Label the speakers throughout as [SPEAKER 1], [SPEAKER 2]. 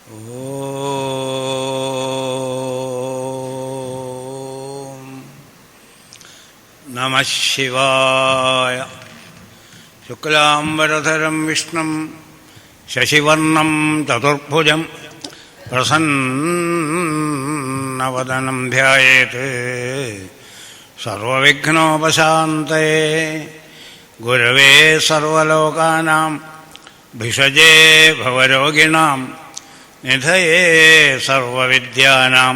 [SPEAKER 1] ഓം നമഃ ശിവായ. ശുക്ലാംബരധരം വിഷ്ണും ശശിവർണം ചതുർഭുജം പ്രസന്നവദനം ധ്യായേത് സർവവിഘ്നോപശാന്തയേ. ഗുരവേ സർവലോകാനാം ഭിഷജേ ഭവരോഗിണാം നിധയേ സർവവിദ്യാനാം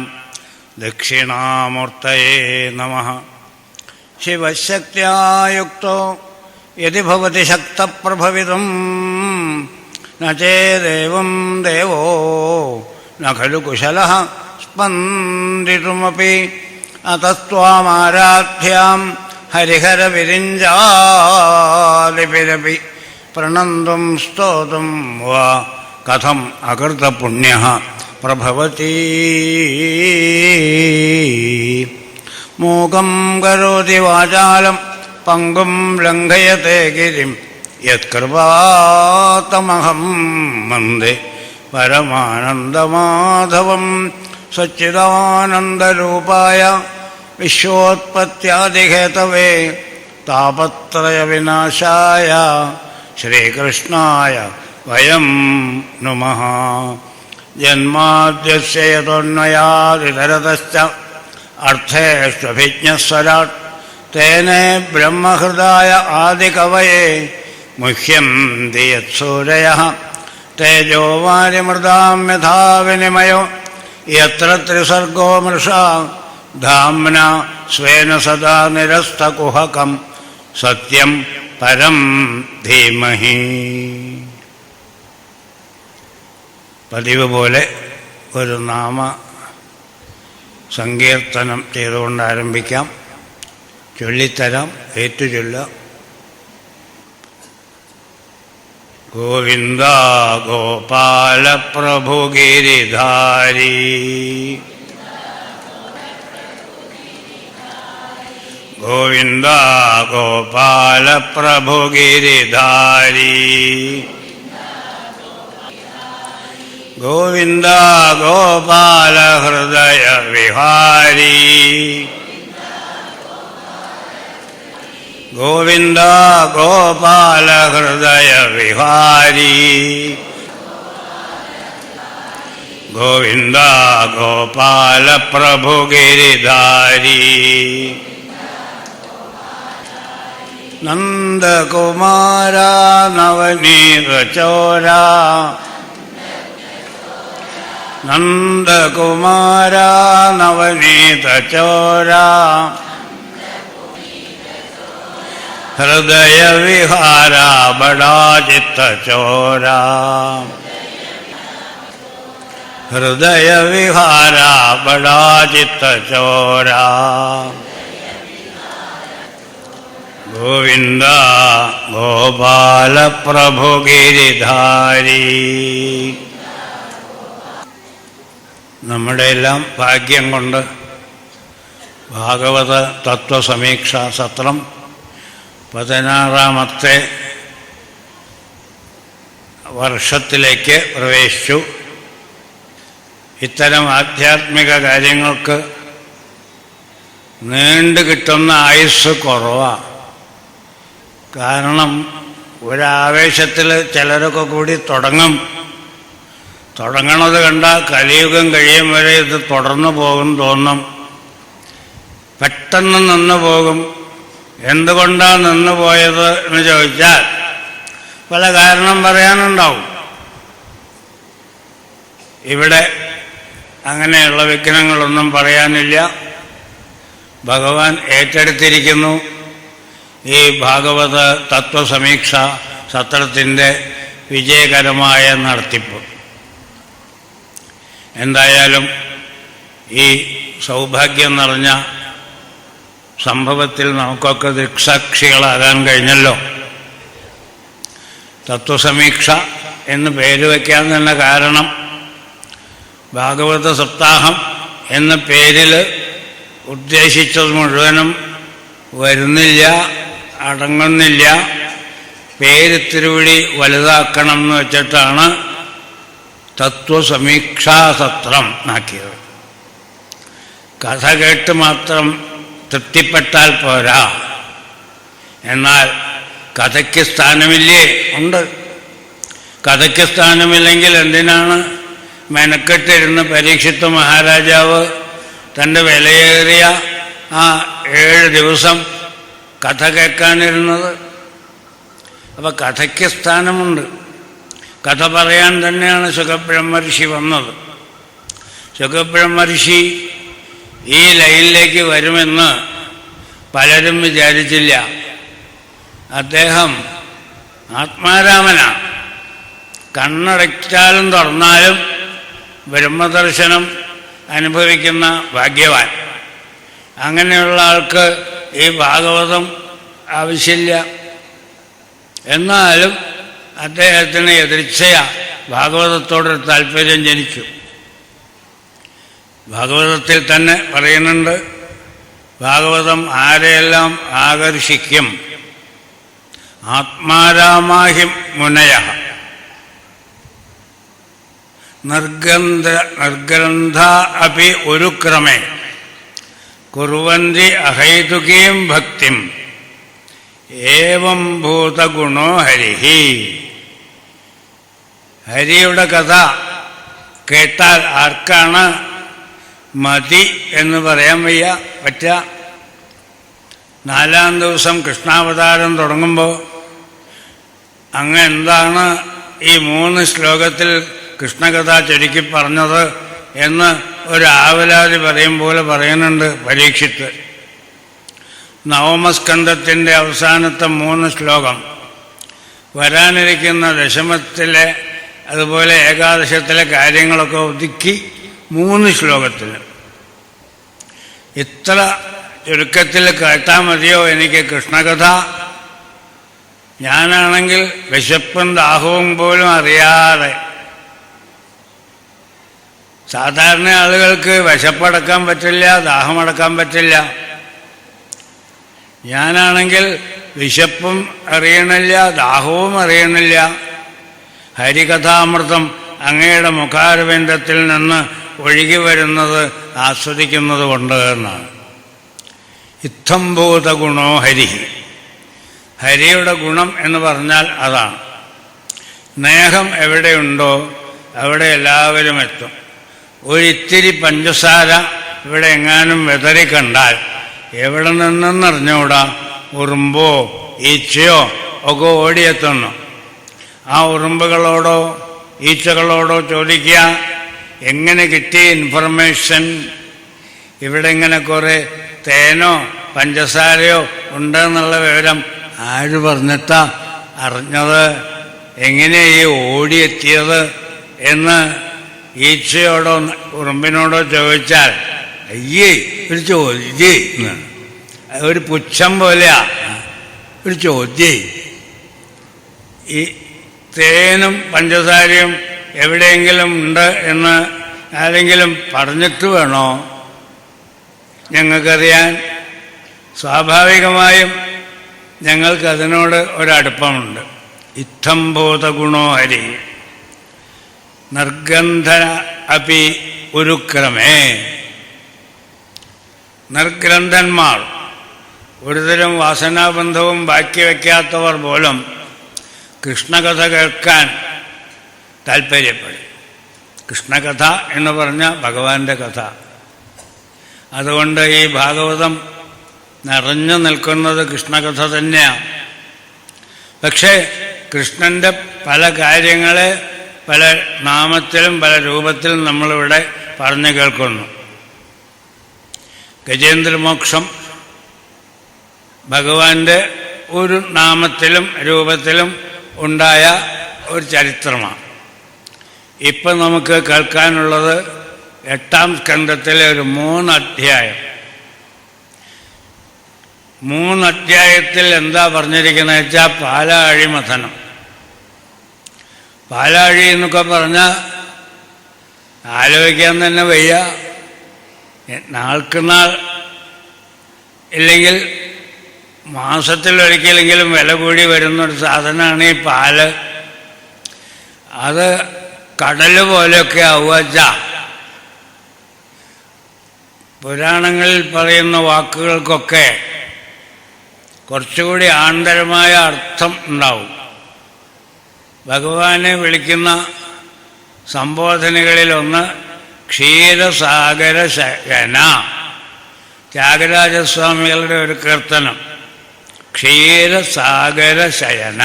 [SPEAKER 1] ദക്ഷിണാമൂർത്തയേ നമഃ. ശിവശക്ത്യാ യുക്തോ യദി ഭവതി ശക്തപ്രഭവിതും ന ചേദേവം ദേവോ ന ഖലു കുശലഃ സ്പന്ദിതുമപി. അതസ്ത്വാമാരാധ്യാം ഹരിഹരവിരിഞ്ചാലിപിരപി പ്രണന്തും സ്തോതും വാ കഥം അകൃതപുണ്യഃ പ്രഭവതി. മൂകം കരോതി വാചാലം പങ്കും ലംഘയത്തെ ഗിരിം യത്കൃപാതമഹം വന്ദേ പരമാനന്ദമാധവം. സച്ചിദാനന്ദരൂപായ വിശ്വോത്പത്യാദിഹേതവേ താപത്രയവിനാശായ ശ്രീകൃഷ്ണായ വയം നുമഃ. ജന്മാദ്യസ്യ യതോന്വയാദിതരതശ്ച അർത്ഥേഷ്വഭിജ്ഞസ്വരാട് തേനേ ബ്രഹ്മഹൃദായ ആദികവയേ മുഹ്യന്തി യത്സൂരയഃ. തേജോ വാരിമൃതാം യഥാ വിനിമയോ യത്ര ത്രിസർഗോ മൃഷാ ധാംന സ്വേന സദാ നിരസ്തകുഹകം സത്യം പരം ധീമഹി. പതിവ് പോലെ ഒരു നാമ സങ്കീർത്തനം ചെയ്തുകൊണ്ട് ആരംഭിക്കാം. ചൊല്ലിത്തരാം, ഏറ്റുചൊല്ലാം. ഗോവിന്ദ ഗോപാല പ്രഭു ഗിരിധാരി ഗോവിന്ദ ഗോപാല പ്രഭു ഗിരിധാരി ഗോവിന്ദ ഗോപാല ഹൃദയ വിഹാരി ഗോവിന്ദ ഗോപാല ഹൃദയ വിഹാരി ഗോവിന്ദ ഗോപാല പ്രഭു ഗിരിധാരി നന്ദകുമാര നവനീത ചോര നന്ദകുമാര നവനീത ചോര ഹൃദയ വിഹാര ബടാ ചിത്ത ചോര ഹൃദയ വിഹാര ബടാ ചിത്ത ചോര ഗോവിന്ദ ഗോപാല പ്രഭു ഗിരിധാരി. നമ്മുടെ എല്ലാം ഭാഗ്യം കൊണ്ട് ഭാഗവത തത്വസമീക്ഷാ സത്രം 16ാമത്തെ വർഷത്തിലേക്ക് പ്രവേശിച്ചു. ഇത്തരം ആധ്യാത്മിക കാര്യങ്ങൾക്ക് നീണ്ടു കിട്ടുന്ന ആയുസ് കുറവാണ്. കാരണം ഒരാവേശത്തിൽ ചിലരൊക്കെ കൂടി തുടങ്ങണത് കണ്ടാൽ കലിയുഗം കഴിയും വരെ ഇത് തുടർന്നു പോകും തോന്നും. പെട്ടെന്ന് നിന്നു പോകും. എന്തുകൊണ്ടാണ് നിന്നു പോയത് എന്ന് ചോദിച്ചാൽ പല കാരണം പറയാനുണ്ടാവും. ഇവിടെ അങ്ങനെയുള്ള വിഘ്നങ്ങളൊന്നും പറയാനില്ല. ഭഗവാൻ ഏറ്റെടുത്തിരിക്കുന്നു ഈ ഭാഗവത തത്വസമീക്ഷ സത്രത്തിൻ്റെ വിജയകരമായ നടത്തിപ്പ്. എന്തായാലും ഈ സൗഭാഗ്യം നിറഞ്ഞ സംഭവത്തിൽ നമുക്കൊക്കെ ദൃക്സാക്ഷികളാകാൻ കഴിഞ്ഞല്ലോ. തത്വസമീക്ഷ എന്ന് പേര് വയ്ക്കാൻ തന്നെ കാരണം ഭാഗവത സപ്താഹം എന്ന പേരിൽ ഉദ്ദേശിച്ചത് മുഴുവനും വരുന്നില്ല, അടങ്ങുന്നില്ല. പേര് തിരുവിടി വലുതാക്കണം എന്ന് വെച്ചിട്ടാണ് തത്വസമീക്ഷാസത്രം ആക്കിയത്. കഥ കേട്ട് മാത്രം തൃപ്തിപ്പെട്ടാൽ പോരാ. എന്നാൽ കഥയ്ക്ക് സ്ഥാനമില്ലേ? ഉണ്ട്. കഥയ്ക്ക് സ്ഥാനമില്ലെങ്കിൽ എന്തിനാണ് മെനക്കെട്ടിരുന്ന് പരീക്ഷിത്ത് മഹാരാജാവ് തൻ്റെ വിലയേറിയ ആ 7 ദിവസം കഥ കേൾക്കാനിരുന്നത്? അപ്പം കഥയ്ക്ക് സ്ഥാനമുണ്ട്. കഥ പറയാൻ തന്നെയാണ് ശുകബ്രഹ്മർഷി വന്നത്. ശുകബ്രഹ്മർഷി ഈ ലൈനിലേക്ക് വരുമെന്ന് പലരും വിചാരിച്ചില്ല. അദ്ദേഹം ആത്മാരാമനാണ്. കണ്ണടച്ചാലും തുറന്നാലും ബ്രഹ്മദർശനം അനുഭവിക്കുന്ന ഭാഗ്യവാൻ. അങ്ങനെയുള്ള ആൾക്ക് ഈ ഭാഗവതം ആവശ്യമില്ല. എന്നാലും അദ്ദേഹത്തിന് എതിർച്ചയാ ഭാഗവതത്തോടൊരു താല്പര്യം ജനിച്ചു. ഭാഗവതത്തിൽ തന്നെ പറയുന്നുണ്ട്, ഭാഗവതം ആരെയെല്ലാം ആകർഷിക്കും? ആത്മാരാമാഹിം മുനയ നിർഗ്രന്ഥ അപി ഒരു ക്രമേ കുർവന്തി അഹൈതുകീം ഭക്തിം ഏവം ഭൂതഗുണോ ഹരിഹി. ഹരിയുടെ കഥ കേട്ടാൽ ആർക്കാണ് മതി എന്ന് പറയാൻ പറ്റുക? 4-ാം ദിവസം കൃഷ്ണാവതാരം തുടങ്ങുമ്പോൾ അങ്ങ് എന്താണ് ഈ 3 ശ്ലോകത്തിൽ കൃഷ്ണകഥ ചുരുക്കി പറഞ്ഞത് എന്ന് ഒരു ആവലാതി പറയും പോലെ പറയുന്നുണ്ട് പരീക്ഷിത്ത്. 9ാം സ്കന്ധത്തിൻ്റെ അവസാനത്തെ 3 ശ്ലോകം, വരാനിരിക്കുന്ന ദശമത്തിലെ അതുപോലെ ഏകാദശത്തിലെ കാര്യങ്ങളൊക്കെ ഒതുക്കി 3 ശ്ലോകത്തിൽ. ഇത്ര ചുരുക്കത്തിൽ കേട്ടാൽ മതിയോ എനിക്ക് കൃഷ്ണകഥ? ഞാനാണെങ്കിൽ വിശപ്പും ദാഹവും പോലും അറിയാതെ, സാധാരണ ആളുകൾക്ക് വിശപ്പടക്കാൻ പറ്റില്ല, ദാഹമടക്കാൻ പറ്റില്ല. ഞാനാണെങ്കിൽ വിശപ്പും അറിയണില്ല, ദാഹവും അറിയണില്ല. ഹരികഥാമൃതം അങ്ങയുടെ മുഖാരവിന്ദത്തിൽ നിന്ന് ഒഴുകി വരുന്നത് ആസ്വദിക്കുന്നത് കൊണ്ട് എന്നാണ്. ഇത്തംഭൂത ഗുണോ ഹരി. ഹരിയുടെ ഗുണം എന്ന് പറഞ്ഞാൽ അതാണ്. സ്നേഹം എവിടെയുണ്ടോ അവിടെ എല്ലാവരും എത്തും. ഒരിത്തിരി പഞ്ചസാര ഇവിടെ എങ്ങാനും വെതറി കണ്ടാൽ എവിടെ നിന്നെന്നറിഞ്ഞൂടാ, ഉറുമ്പോ ഈച്ചയോ ഒക്കെ ഓടിയെത്തുന്നു. ആ ഉറുമ്പുകളോടോ ഈച്ചകളോടോ ചോദിക്കുക, എങ്ങനെ കിട്ടി ഇൻഫർമേഷൻ? ഇവിടെ ഇങ്ങനെ കുറേ തേനോ പഞ്ചസാരയോ ഉണ്ടെന്നുള്ള വിവരം ആര് പറഞ്ഞിട്ടാ അറിഞ്ഞത്? എങ്ങനെ ഈ ഓടിയെത്തിയത് എന്ന് ഈച്ചയോടോ ഉറുമ്പിനോടോ ചോദിച്ചാൽ അയ്യേ ഒരു ചോദ്യം, ഒരു പുച്ഛം പോലെയാ ഒരു ചോദ്യം. ഈ തേനും പഞ്ചസാരയും എവിടെയെങ്കിലും ഉണ്ട് എന്ന് ആരെങ്കിലും പറഞ്ഞിട്ട് വേണോ ഞങ്ങൾക്കറിയാൻ? സ്വാഭാവികമായും ഞങ്ങൾക്കതിനോട് ഒരടുപ്പമുണ്ട്. ഇത്തംഭൂത ഗുണോ ഹരി നിർഗന്ധ അപി ഒരു ക്രമേ. നിർഗ്രന്ഥന്മാർ, ഒരുതരം വാസനാബന്ധവും ബാക്കി വയ്ക്കാത്തവർ പോലും കൃഷ്ണകഥ കേൾക്കാൻ താല്പര്യപ്പെടും. കൃഷ്ണകഥ എന്ന് പറഞ്ഞ ഭഗവാന്റെ കഥ. അതുകൊണ്ട് ഈ ഭാഗവതം നിറഞ്ഞു നിൽക്കുന്നത് കൃഷ്ണകഥ തന്നെയാണ്. പക്ഷേ കൃഷ്ണൻ്റെ പല കാര്യങ്ങളെ പല നാമത്തിലും പല രൂപത്തിലും നമ്മളിവിടെ പറഞ്ഞു കേൾക്കുന്നു. ഗജേന്ദ്രമോക്ഷം ഭഗവാന്റെ ഒരു നാമത്തിലും രൂപത്തിലും ഉണ്ടായ ഒരു ചരിത്രമാണ്. ഇപ്പം നമുക്ക് കേൾക്കാനുള്ളത് 8ാം സ്കന്ധത്തിലെ ഒരു 3 അധ്യായം. 3 അധ്യായത്തിൽ എന്താ പറഞ്ഞിരിക്കുന്നത് വെച്ചാൽ പാലാഴി മഥനം. പാലാഴി എന്നൊക്കെ പറഞ്ഞാൽ ആലോചിക്കാൻ തന്നെ വയ്യ. നാൾക്കുനാൾ ഇല്ലെങ്കിൽ മാസത്തിലൊരിക്കലെങ്കിലും വില കൂടി വരുന്നൊരു സാധനമാണ് ഈ പാല്. അത് കടല് പോലെയൊക്കെ ആവുക. പുരാണങ്ങളിൽ പറയുന്ന വാക്കുകൾക്കൊക്കെ കുറച്ചുകൂടി ആന്തരമായ അർത്ഥം ഉണ്ടാവും. ഭഗവാനെ വിളിക്കുന്ന സംബോധനകളിലൊന്ന് ക്ഷീരസാഗര ശയന. ത്യാഗരാജസ്വാമികളുടെ ഒരു കീർത്തനം, ക്ഷീരസാഗര ശയന.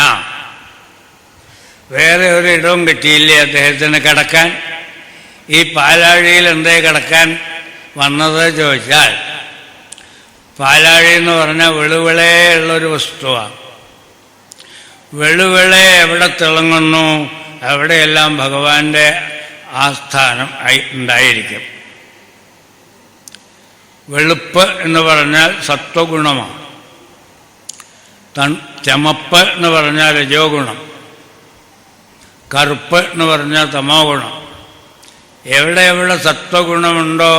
[SPEAKER 1] വേറെ ഒരിടവും കിട്ടിയില്ലേ അദ്ദേഹത്തിന് കിടക്കാൻ? ഈ പാലാഴിയിൽ എന്തേ കിടക്കാൻ വന്നത് ചോദിച്ചാൽ, പാലാഴി എന്ന് പറഞ്ഞാൽ വെളുവിളേ ഉള്ളൊരു വസ്തുവാണ്. വെളുവിളെ എവിടെ തിളങ്ങുന്നു അവിടെയെല്ലാം ഭഗവാന്റെ ആസ്ഥാനം ഉണ്ടായിരിക്കും. വെളുപ്പ് എന്ന് പറഞ്ഞാൽ സത്വഗുണമാണ്. ചമപ്പ് എന്ന് പറഞ്ഞാൽ രജോ ഗുണം. കറുപ്പ് എന്ന് പറഞ്ഞാൽ തമോ ഗുണം. എവിടെ എവിടെ സത്വഗുണമുണ്ടോ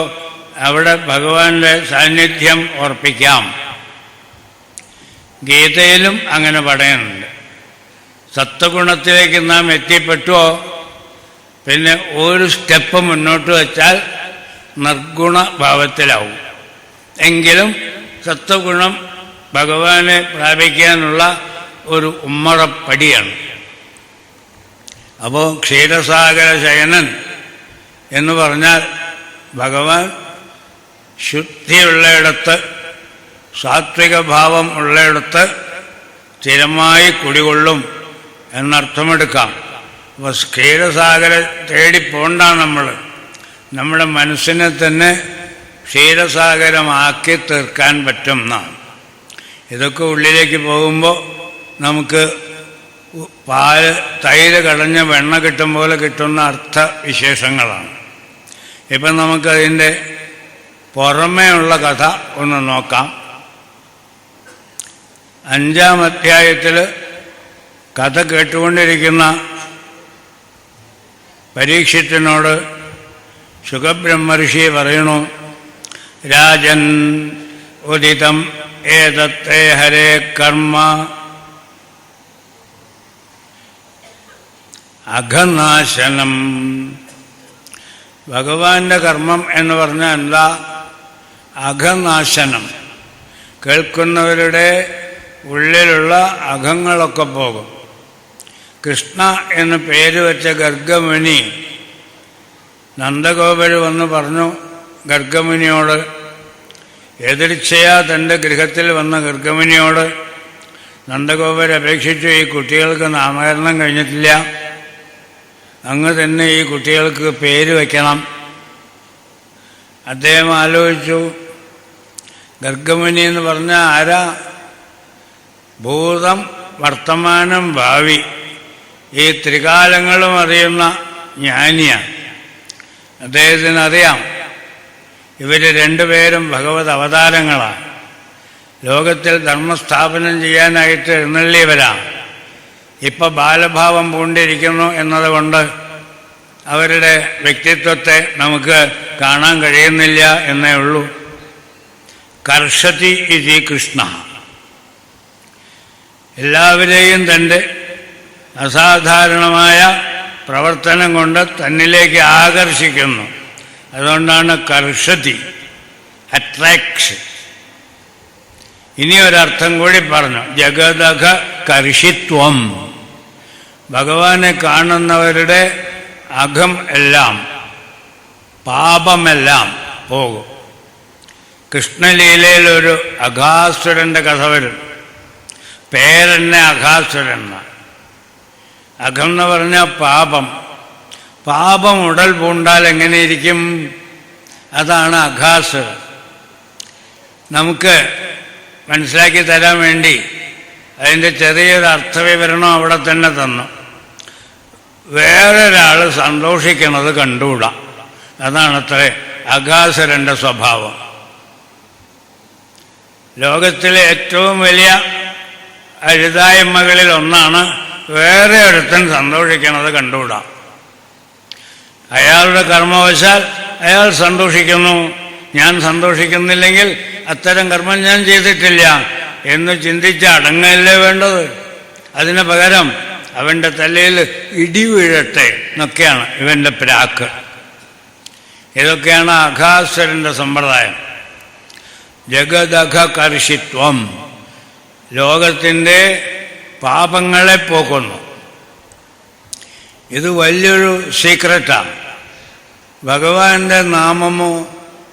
[SPEAKER 1] അവിടെ ഭഗവാന്റെ സാന്നിധ്യം ഉറപ്പിക്കാം. ഗീതയിലും അങ്ങനെ പറയുന്നുണ്ട്. സത്വഗുണത്തിലേക്ക് നാം എത്തിപ്പെട്ടുവോ പിന്നെ ഒരു സ്റ്റെപ്പ് മുന്നോട്ട് വെച്ചാൽ നിർഗുണഭാവത്തിലാവും. എങ്കിലും സത്വഗുണം ഭഗവാനെ പ്രാപിക്കാനുള്ള ഒരു ഉമ്മറപ്പടിയാണ്. അപ്പോൾ ക്ഷീരസാഗര ശയനൻ എന്ന് പറഞ്ഞാൽ ഭഗവാൻ ശുദ്ധിയുള്ളയിടത്ത്, സാത്വിക ഭാവം ഉള്ളയിടത്ത് സ്ഥിരമായി കുടികൊള്ളും എന്നർത്ഥമെടുക്കാം. അപ്പോൾ ക്ഷീരസാഗരം തേടിപ്പോണ്ട നമ്മുടെ മനസ്സിനെ തന്നെ ക്ഷീരസാഗരമാക്കി തീർക്കാൻ പറ്റും എന്നാണ്. ഇതൊക്കെ ഉള്ളിലേക്ക് പോകുമ്പോൾ നമുക്ക് തൈര് കടഞ്ഞ വെണ്ണ കിട്ടും പോലെ കിട്ടുന്ന അർത്ഥവിശേഷങ്ങളാണ്. ഇപ്പം നമുക്കതിൻ്റെ പുറമേയുള്ള കഥ ഒന്ന് നോക്കാം. 5-ാം അധ്യായത്തിൽ കഥ കേട്ടുകൊണ്ടിരിക്കുന്ന പരീക്ഷിത്തിനോട് ശുകബ്രഹ്മർഷി പറയണു, രാജൻ ഉദിതം ഏതത്തെ ഹരേ കർമ്മ അഘനാശനം. ഭഗവാന്റെ കർമ്മം എന്ന് പറഞ്ഞാൽ എന്താ? അഘനാശനം. കേൾക്കുന്നവരുടെ ഉള്ളിലുള്ള അഘങ്ങളൊക്കെ പോകും. കൃഷ്ണ എന്ന് പേര് വെച്ച ഗർഗമുനി നന്ദഗോപര് വന്ന് പറഞ്ഞു ഗർഗമുനിയോട്, എതിർച്ചയാ തൻ്റെ ഗൃഹത്തിൽ വന്ന ഗർഗമുനിയോട് നന്ദഗോപർ അപേക്ഷിച്ചു, ഈ കുട്ടികൾക്ക് നാമകരണം കഴിഞ്ഞിട്ടില്ല, അങ്ങ് തന്നെ ഈ കുട്ടികൾക്ക് പേര് വയ്ക്കണം. അദ്ദേഹം ആലോചിച്ചു. ഗർഗമുനി എന്ന് പറഞ്ഞാൽ ആരാ? ഭൂതം, വർത്തമാനം, ഭാവി ഈ ത്രികാലങ്ങളും അറിയുന്ന ജ്ഞാനിയാണ്. അദ്ദേഹത്തിനറിയാം ഇവർ രണ്ടുപേരും ഭഗവത് അവതാരങ്ങളാണ്. ലോകത്തിൽ ധർമ്മസ്ഥാപനം ചെയ്യാനായിട്ട് എഴുന്നള്ളിയവരാണ്. ഇപ്പം ബാലഭാവം പൂണ്ടിരിക്കുന്നു എന്നതുകൊണ്ട് അവരുടെ വ്യക്തിത്വത്തെ നമുക്ക് കാണാൻ കഴിയുന്നില്ല എന്നേ ഉള്ളൂ. കർഷതി ഇതി കൃഷ്ണ. എല്ലാവരെയും തൻ്റെ അസാധാരണമായ പ്രവർത്തനം കൊണ്ട് തന്നിലേക്ക് ആകർഷിക്കുന്നു. അതുകൊണ്ടാണ് കർഷതി, അട്രാക്ഷൻ. ഇനി ഒരർത്ഥം കൂടി പറഞ്ഞു, ജഗദഘ കർഷിത്വം. ഭഗവാനെ കാണുന്നവരുടെ അഘം എല്ലാം, പാപമെല്ലാം പോകും. കൃഷ്ണലീലയിൽ ഒരു അഘാസുരൻ്റെ കഥ വരും. പേരെന്നെ അഘാസുരൻ. അഘം എന്ന് പറഞ്ഞാൽ പാപം. പാപം ഉടൽ പൂണ്ടാൽ എങ്ങനെയിരിക്കും? അതാണ് അഘാസുരൻ. നമുക്ക് മനസ്സിലാക്കി തരാൻ വേണ്ടി അതിൻ്റെ ചെറിയൊരു അർത്ഥവിവരണം അവിടെ തന്നെ തന്നു. വേറൊരാൾ സന്തോഷിക്കുന്നത് കണ്ടുകൂടാ. അതാണത്രേ അഘാസുരൻ്റെ സ്വഭാവം. ലോകത്തിലെ ഏറ്റവും വലിയ അഴുതായ്മകളിൽ ഒന്നാണ് വേറെ ഒരുത്തൻ സന്തോഷിക്കുന്നത് കണ്ടുകൂടാ. അയാളുടെ കർമ്മവശാൽ അയാൾ സന്തോഷിക്കുന്നു, ഞാൻ സന്തോഷിക്കുന്നില്ലെങ്കിൽ അത്തരം കർമ്മം ഞാൻ ചെയ്തിട്ടില്ല എന്ന് ചിന്തിച്ച് അടങ്ങല്ലേ വേണ്ടത്. അതിന് പകരം അവൻ്റെ തലയിൽ ഇടി വീഴട്ടെ എന്നൊക്കെയാണ് ഇവൻ്റെ പ്രാക്ക്. ഇതൊക്കെയാണ് അഘാസുരൻ്റെ സമ്പ്രദായം. ജഗദഘകർഷിത്വം, ലോകത്തിൻ്റെ പാപങ്ങളെ പോക്കുന്നു. ഇത് വലിയൊരു സീക്രറ്റാണ്. ഭഗവാന്റെ നാമമോ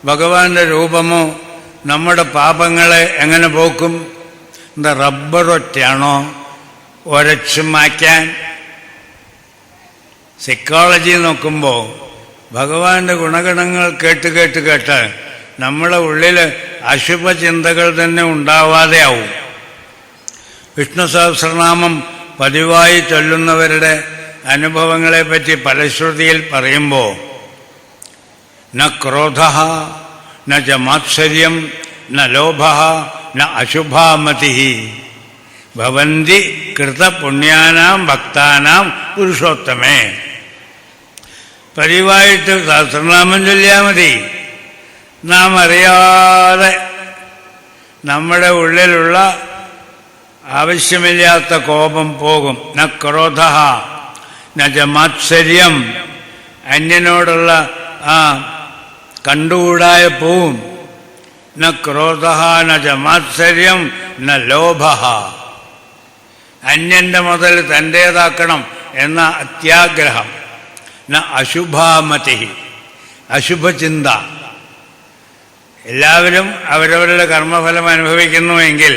[SPEAKER 1] ഭഗവാന്റെ രൂപമോ നമ്മുടെ പാപങ്ങളെ എങ്ങനെ പോക്കും? എന്താ റബ്ബറൊറ്റയാണോ ഒരച്ചു മാറ്റാൻ? സൈക്കോളജി നോക്കുമ്പോൾ ഭഗവാന്റെ ഗുണഗണങ്ങൾ കേട്ട് കേട്ട് കേട്ട് നമ്മുടെ ഉള്ളിൽ അശുഭചിന്തകൾ തന്നെ ഉണ്ടാവാതെ ആവും. വിഷ്ണു സഹസ്രനാമം പതിവായി ചൊല്ലുന്നവരുടെ അനുഭവങ്ങളെപ്പറ്റി ഫലശ്രുതിയിൽ പറയുമ്പോൾ ന ക്രോധഃ ന ച മാത്സര്യം ന ലോഭഃ ന അശുഭാമതിഃ ഭവന്തി കൃതപുണ്യാനാം ഭക്താനാം പുരുഷോത്തമേ. പതിവായിട്ട് സഹസ്രനാമം ചൊല്ലിയാൽ മതി. നാം അറിയാതെ നമ്മുടെ ഉള്ളിലുള്ള ആവശ്യമില്ലാത്ത കോപം പോകും. ന ക്രോധഃ ന ച മാത്സര്യം, അന്യനോടുള്ള കണ്ടുകൂടായ പോവും. ന ക്രോധഃ ന ച മാത്സര്യം ന ലോഭഃ, അന്യന്റെ മുതൽ തൻ്റേതാക്കണം എന്ന അത്യാഗ്രഹം. ന അശുഭാമതിഃ, അശുഭചിന്ത. എല്ലാവരും അവരവരുടെ കർമ്മഫലം അനുഭവിക്കുന്നുവെങ്കിൽ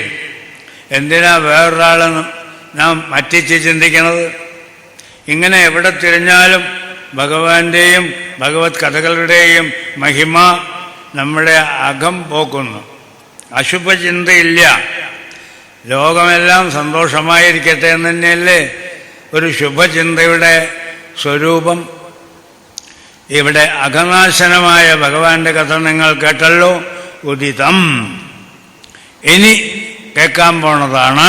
[SPEAKER 1] എന്തിനാ വേറൊരാളെ നാം മറ്റിച്ച് ചിന്തിക്കുന്നത്? ഇങ്ങനെ എവിടെ തിരിഞ്ഞാലും ഭഗവാന്റെയും ഭഗവത് കഥകളുടെയും മഹിമ നമ്മുടെ അകം പോക്കുന്നു. അശുഭചിന്തയില്ല. ലോകമെല്ലാം സന്തോഷമായിരിക്കട്ടെ എന്ന് തന്നെയല്ലേ ഒരു ശുഭചിന്തയുടെ സ്വരൂപം. ഇവിടെ അഘനാശനമായ ഭഗവാന്റെ കഥ നിങ്ങൾ കേട്ടല്ലോ. ഉദിതം. ഇനി കേൾക്കാൻ പോണതാണ്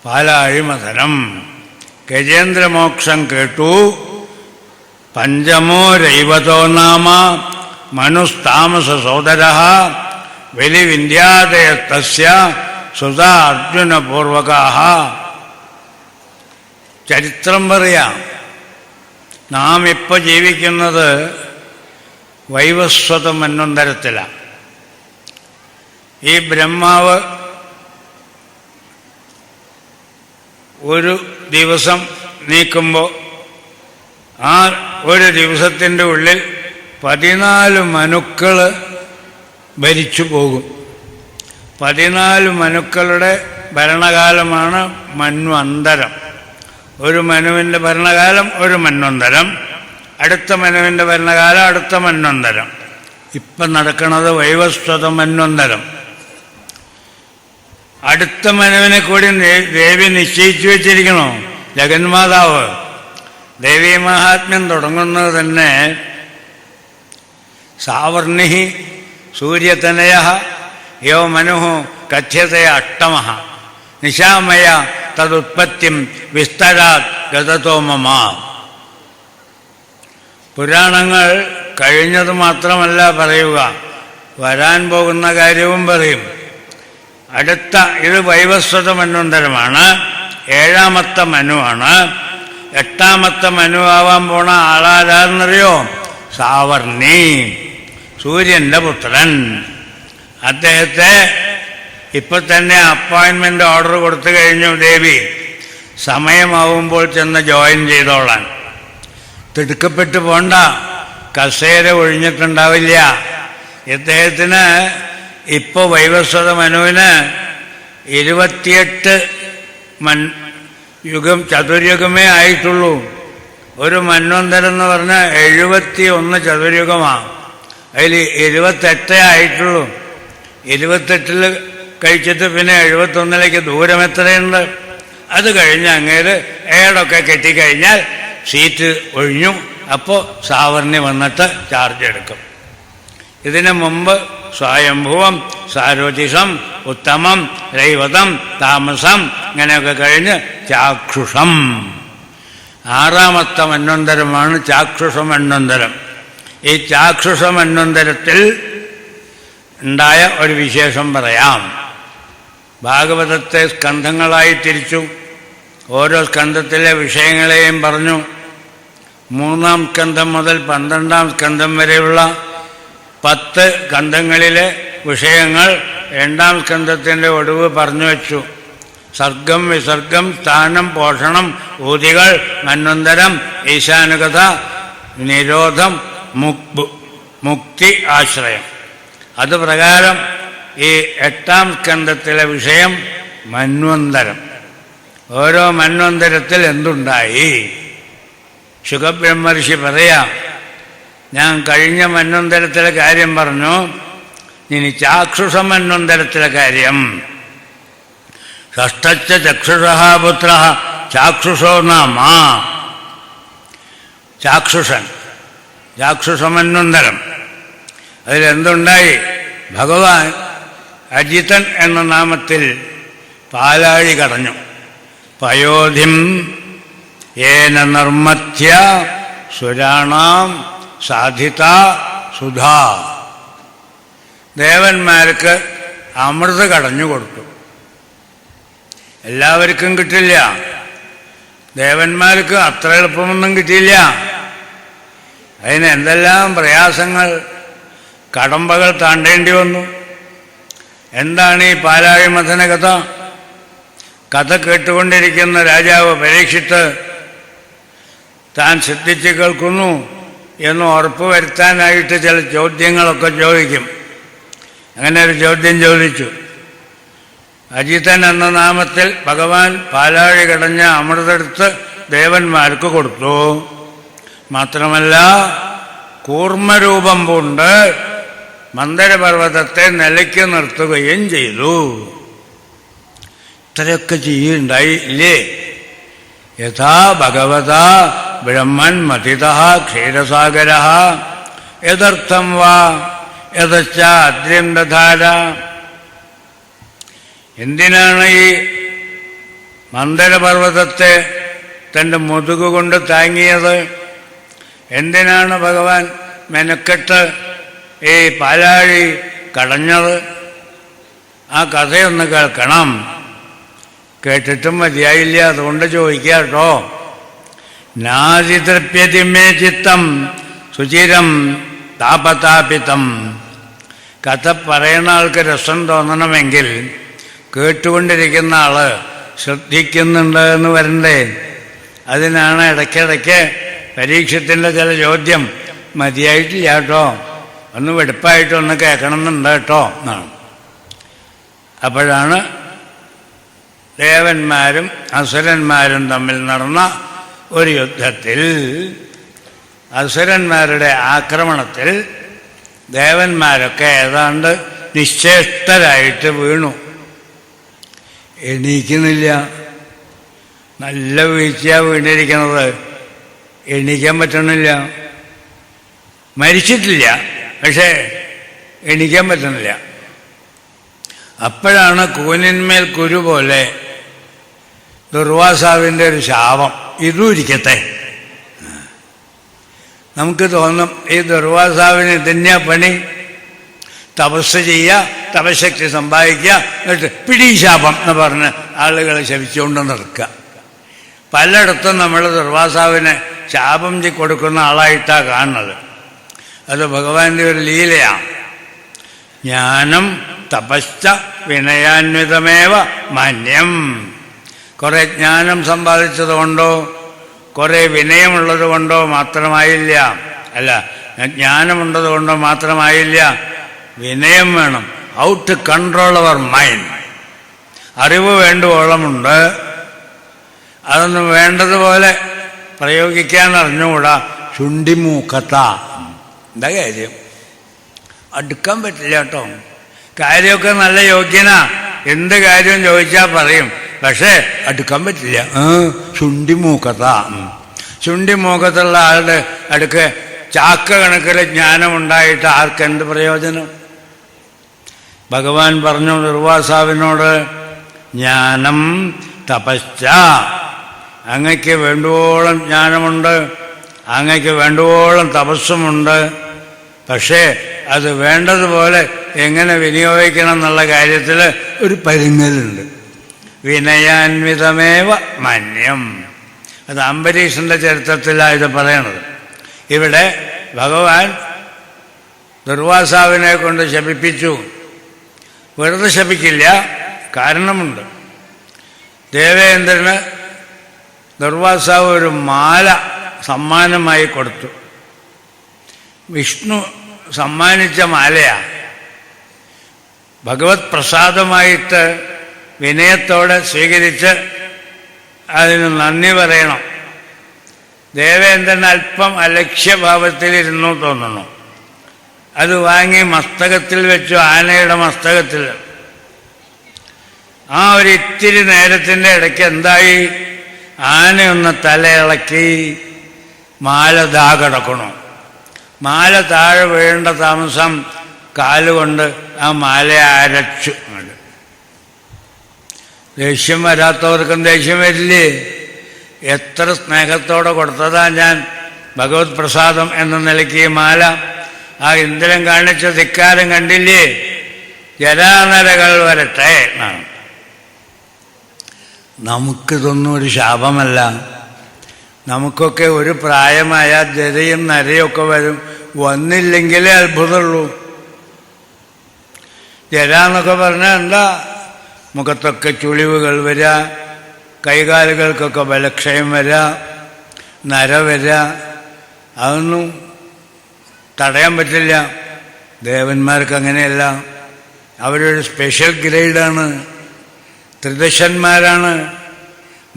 [SPEAKER 1] പാലാഴിമഥനം. ഗജേന്ദ്രമോക്ഷം കേട്ടു. പഞ്ചമോ രൈവതോ നാമ മനുസ്താമസ സോദരഃ വലിവിന്ധ്യാദയസ്തസ്യ സുതാ അർജുനപൂർവകാഃ. ചരിത്രം പറയാം. നാം ഇപ്പോൾ ജീവിക്കുന്നത് വൈവസ്വത മന്വന്തരത്തിലാണ്. ഈ ബ്രഹ്മാവ് ഒരു ദിവസം നീക്കുമ്പോൾ ആ ഒരു ദിവസത്തിൻ്റെ ഉള്ളിൽ 14 മനുക്കൾ ഭരിച്ചു പോകും. 14 മനുക്കളുടെ ഭരണകാലമാണ് മന്വന്തരം. ഒരു മനുവിൻ്റെ ഭരണകാലം ഒരു മന്വന്തരം, അടുത്ത മനുവിൻ്റെ ഭരണകാലം അടുത്ത മന്വന്തരം. ഇപ്പം നടക്കുന്നത് വൈവസ്വത മന്വന്തരം. അടുത്ത മനുവിനെ കൂടി ദേവി നിശ്ചയിച്ചു വെച്ചിരിക്കണോ? ജഗന്മാതാവ്. ദേവീ മഹാത്മ്യം തുടങ്ങുന്നത് തന്നെ സാവർണി സൂര്യതനയ യോ മനു കഥ്യതയ അഷ്ടമഃ നിശാമയ തദുത്പത്തിം വിസ്തരാത് ഗതതോ മമ. പുരാണങ്ങൾ കഴിഞ്ഞത് മാത്രമല്ല പറയുക, വരാൻ പോകുന്ന കാര്യവും പറയും. ഇത് വൈവസ്വത മന്വന്തരമാണ്. 7ാമത്തെ മനുവാണ്. 8ാമത്തെ മനു ആവാൻ പോണ ആളാരാന്നറിയോ? സാവർണി, സൂര്യൻ്റെ പുത്രൻ. അദ്ദേഹത്തെ ഇപ്പൊ തന്നെ അപ്പോയിൻമെന്റ് ഓർഡർ കൊടുത്തു കഴിഞ്ഞു ദേവി. സമയമാവുമ്പോൾ ചെന്ന് ജോയിൻ ചെയ്തോളാൻ. തിടുക്കപ്പെട്ടു പോണ്ട, കസേര ഒഴിഞ്ഞിട്ടുണ്ടാവില്ല. ഇദ്ദേഹത്തിന് ഇപ്പോൾ വൈവസ്വത മനുവിന് 28 യുഗം ചതുർയുഗമേ ആയിട്ടുള്ളൂ. ഒരു മന്വന്തരം എന്ന് പറഞ്ഞാൽ 71 ചതുർയുഗമാണ്. അതിൽ 28 ആയിട്ടുള്ളൂ. 28 കഴിച്ചിട്ട് പിന്നെ 71 ദൂരം എത്രയുണ്ട്? അത് കഴിഞ്ഞ് അങ്ങേര് ഏടൊക്കെ കെട്ടിക്കഴിഞ്ഞാൽ സീറ്റ് ഒഴിഞ്ഞു. അപ്പോൾ സാവർണി വന്നിട്ട് ചാർജ് എടുക്കും. ഇതിനു മുമ്പ് സ്വയംഭുവം, സാരോചിഷം, ഉത്തമം, രൈവതം, താമസം ഇങ്ങനെയൊക്കെ കഴിഞ്ഞ് ചാക്ഷുഷം. 6ാമത്തെ മന്വന്തരമാണ് ചാക്ഷുഷ മന്വന്തരം. ഈ ചാക്ഷുഷ മന്വന്തരത്തിൽ ഉണ്ടായ ഒരു വിശേഷം പറയാം. ഭാഗവതത്തെ സ്കന്ധങ്ങളായി തിരിച്ചു. ഓരോ സ്കന്ധത്തിലെ വിഷയങ്ങളെയും പറഞ്ഞു. 3-ാം സ്കന്ധം മുതൽ 12-ാം സ്കന്ധം വരെയുള്ള 10 സ്കന്ധങ്ങളിലെ വിഷയങ്ങൾ 2-ാം സ്കന്ധത്തിൻ്റെ ഒടുവ് പറഞ്ഞു വച്ചു. സർഗം, വിസർഗം, സ്ഥാനം, പോഷണം, ഊതികൾ, മന്വന്തരം, ഈശാനുകഥ, നിരോധം, മുക്തി, ആശ്രയം. അതുപ്രകാരം ഈ 8-ാം സ്കന്ധത്തിലെ വിഷയം മന്വന്തരം. ഓരോ മന്വന്തരത്തിൽ എന്തുണ്ടായി? ശുകബ്രഹ്മർഷി പറയാം, ഞാൻ കഴിഞ്ഞ മന്വന്തരത്തിലെ കാര്യം പറഞ്ഞു, ഇനി ചാക്ഷുഷ മന്വന്തരത്തിലെ കാര്യം. ഷഷ്ടച്ച ചക്ഷുഷ പുത്ര ചാക്ഷുഷോ നാമ. ചാക്ഷുഷൻ, ചാക്ഷുഷമന്വന്തരം. അതിലെന്തുണ്ടായി? ഭഗവാൻ അജിതൻ എന്ന നാമത്തിൽ പാലാഴി കടഞ്ഞു. പയോധിം ഏന നിർമ്മഥ്യ സുരാണാം സാധിത സുധാ. ദേവന്മാർക്ക് അമൃത് കടഞ്ഞു കൊടുത്തു. എല്ലാവർക്കും കിട്ടില്ല. ദേവന്മാർക്ക് അത്ര എളുപ്പമൊന്നും കിട്ടിയില്ല. അതിന് എന്തെല്ലാം പ്രയാസങ്ങൾ, കടമ്പകൾ താണ്ടേണ്ടി വന്നു. എന്താണ് ഈ പാലാഴി മഥന കഥ? കഥ കേട്ടുകൊണ്ടിരിക്കുന്ന രാജാവ് പരീക്ഷിത്ത് താൻ ശ്രദ്ധിച്ച് കേൾക്കുന്നു എന്ന് ഉറപ്പ് വരുത്താനായിട്ട് ചില ചോദ്യങ്ങളൊക്കെ ചോദിക്കും. അങ്ങനെ ഒരു ചോദ്യം ചോദിച്ചു. അജിതൻ എന്ന നാമത്തിൽ ഭഗവാൻ പാലാഴി കടഞ്ഞ അമൃതെടുത്ത് ദേവന്മാർക്ക് കൊടുത്തു. മാത്രമല്ല കൂർമ്മരൂപം പൂണ്ട് മന്ദരപർവ്വതത്തെ നിലയ്ക്ക് നിർത്തുകയും ചെയ്തു. ഇത്രയൊക്കെ ചെയ്യുണ്ടായി ഇല്ലേ? യഥാ ഭഗവത ബ്രഹ്മൻ മതിത ക്ഷീരസാഗര യഥർത്ഥം വാ യഥച്ച അദ്ര്യം ദധാര. എന്തിനാണ് ഈ മന്ദരപർവ്വതത്തെ തൻ്റെ മുതുകുകൊണ്ട് താങ്ങിയത്? എന്തിനാണ് ഭഗവാൻ മെനക്കെട്ട് ഈ പാലാഴി കടഞ്ഞത്? ആ കഥയൊന്ന് കേൾക്കണം. കേട്ടിട്ടും മതിയായില്ല, അതുകൊണ്ട് ചോദിക്കുക കേട്ടോ. നാദിതൃപ്യതിമേ ചിത്തം സുചിരം താപതാപിതം. കഥ പറയുന്ന ആൾക്ക് രസം തോന്നണമെങ്കിൽ കേട്ടുകൊണ്ടിരിക്കുന്ന ആള് ശ്രദ്ധിക്കുന്നുണ്ട് എന്ന് വരണ്ടേ? അതിനാണ് ഇടയ്ക്കിടയ്ക്ക് പരീക്ഷത്തിൻ്റെ ചില ചോദ്യം മതിയായിട്ടില്ല കേട്ടോ, ഒന്ന് വെടുപ്പായിട്ടൊന്ന് കേൾക്കണമെന്നുണ്ട് കേട്ടോ എന്നാണ്. അപ്പോഴാണ് ദേവന്മാരും അസുരന്മാരും തമ്മിൽ നടന്ന ഒരു യുദ്ധത്തിൽ, അസുരന്മാരുടെ ആക്രമണത്തിൽ ദേവന്മാരൊക്കെ ഏതാണ്ട് നിശ്ചേഷ്ടരായിട്ട് വീണു. എണീക്കുന്നില്ല. നല്ല വീഴ്ചയാണ് വീണിരിക്കുന്നത്. എണീക്കാൻ പറ്റണില്ല. മരിച്ചിട്ടില്ല, പക്ഷേ എണീക്കാൻ പറ്റുന്നില്ല. അപ്പോഴാണ് കൂനിന്മേൽ കുരു പോലെ ദുർവാസാവിൻ്റെ ഒരു ശാപം. ഇതും ഇരിക്കട്ടെ. നമുക്ക് തോന്നും ഈ ദുർവാസാവിന് ഇതന്നെയാ പണി, തപസ് ചെയ്യുക, തപശക്തി സമ്പാദിക്കുക, എന്നിട്ട് പിടിശാപം എന്ന് പറഞ്ഞ് ആളുകളെ ശപിച്ചുകൊണ്ട് നടക്കുക. പലയിടത്തും നമ്മൾ ദുർവാസാവിനെ ശാപം കൊടുക്കുന്ന ആളായിട്ടാണ് കാണുന്നത്. അത് ഭഗവാന്റെ ഒരു ലീലയാണ്. ജ്ഞാനം തപശ്ച വിനയാന്വിതമേവ മാന്യം. കുറെ ജ്ഞാനം സമ്പാദിച്ചതുകൊണ്ടോ കുറെ വിനയമുള്ളത് കൊണ്ടോ മാത്രമായില്ല. അല്ല, ജ്ഞാനമുള്ളത് കൊണ്ടോ മാത്രമായില്ല, വിനയം വേണം. How to control our mind. അറിവ് വേണ്ടുവോളമുണ്ട്, അതൊന്നും വേണ്ടതുപോലെ പ്രയോഗിക്കാൻ അറിഞ്ഞുകൂടാ. ചുണ്ടിമൂക്കത്ത. എന്താ കാര്യം? അടുക്കാൻ പറ്റില്ല കേട്ടോ. കാര്യമൊക്കെ നല്ല യോഗ്യനാ, എന്ത് കാര്യം ചോദിച്ചാൽ പറയും, പക്ഷേ അടുക്കാൻ പറ്റില്ല. ചുണ്ടിമൂക്കത്ത. ചുണ്ടിമൂക്കത്തുള്ള ആളുടെ അടുക്ക് ചാക്ക കണക്കിൽ ജ്ഞാനമുണ്ടായിട്ട് ആർക്കെന്ത് പ്രയോജനം? ഭഗവാൻ പറഞ്ഞു ദുർവാസാവിനോട്, ജ്ഞാനം തപശ്ച. അങ്ങയ്ക്ക് വേണ്ടുവോളം ജ്ഞാനമുണ്ട്, അങ്ങയ്ക്ക് വേണ്ടുവോളം തപസ്സുമുണ്ട്. പക്ഷേ അത് വേണ്ടതുപോലെ എങ്ങനെ വിനിയോഗിക്കണം എന്നുള്ള കാര്യത്തിൽ ഒരു പരുങ്ങലുണ്ട്. വിനയാന്വിതമേവ മന്യം. അത് അംബരീഷന്റെ ചരിത്രത്തിലാണ് ഇത് പറയണത്. ഇവിടെ ഭഗവാൻ ദുർവാസാവിനെ കൊണ്ട് ശപിപ്പിച്ചു. വെറുതെ ശപിക്കില്ല, കാരണമുണ്ട്. ദേവേന്ദ്രന് ദുർവാസാവ് ഒരു മാല സമ്മാനമായി കൊടുത്തു. വിഷ്ണു സമ്മാനിച്ച മാലയാണ്. ഭഗവത് പ്രസാദമായിട്ട് വിനയത്തോടെ സ്വീകരിച്ച് അതിന് നന്ദി പറയണം. ദേവേന്ദ്രൻ അല്പം അലക്ഷ്യഭാവത്തിലിരുന്നു തോന്നുന്നു. അത് വാങ്ങി മസ്തകത്തിൽ വെച്ചു, ആനയുടെ മസ്തകത്തിൽ. ആ ഒരു ഇത്തിരി നേരത്തിൻ്റെ ഇടയ്ക്ക് എന്തായി? ആനയൊന്ന് തലയിളക്കി, മാല ദാ കിടക്കണു. മാല താഴെ വീഴേണ്ട താമസം കാലുകൊണ്ട് ആ മാലയെ അരച്ചു. ദേഷ്യം വരാത്തവർക്കും ദേഷ്യം വരില്ലേ? എത്ര സ്നേഹത്തോടെ കൊടുത്തതാ ഞാൻ ഭഗവത് പ്രസാദം എന്ന നിലയ്ക്ക് ഈ മാല. ആ ഇന്ദ്രൻ കാണിച്ച ധിക്കാരം കണ്ടില്ലേ? ജരാനരകൾ വരട്ടെ എന്നാണ്. നമുക്കിതൊന്നും ഒരു ശാപമല്ല. നമുക്കൊക്കെ ഒരു പ്രായമായ ജരയും നരയൊക്കെ വരും. വന്നില്ലെങ്കിലേ അത്ഭുതമുള്ളൂ. ജര എന്നൊക്കെ പറഞ്ഞാൽ എന്താ? മുഖത്തൊക്കെ ചുളിവുകൾ വരിക, കൈകാലുകൾക്കൊക്കെ ബലക്ഷയം വരിക, നര വരിക. അതൊന്നും തടയാൻ പറ്റില്ല. ദേവന്മാർക്ക് അങ്ങനെയല്ല. അവരൊരു സ്പെഷ്യൽ ഗ്രേഡാണ്. ത്രിദശന്മാരാണ്.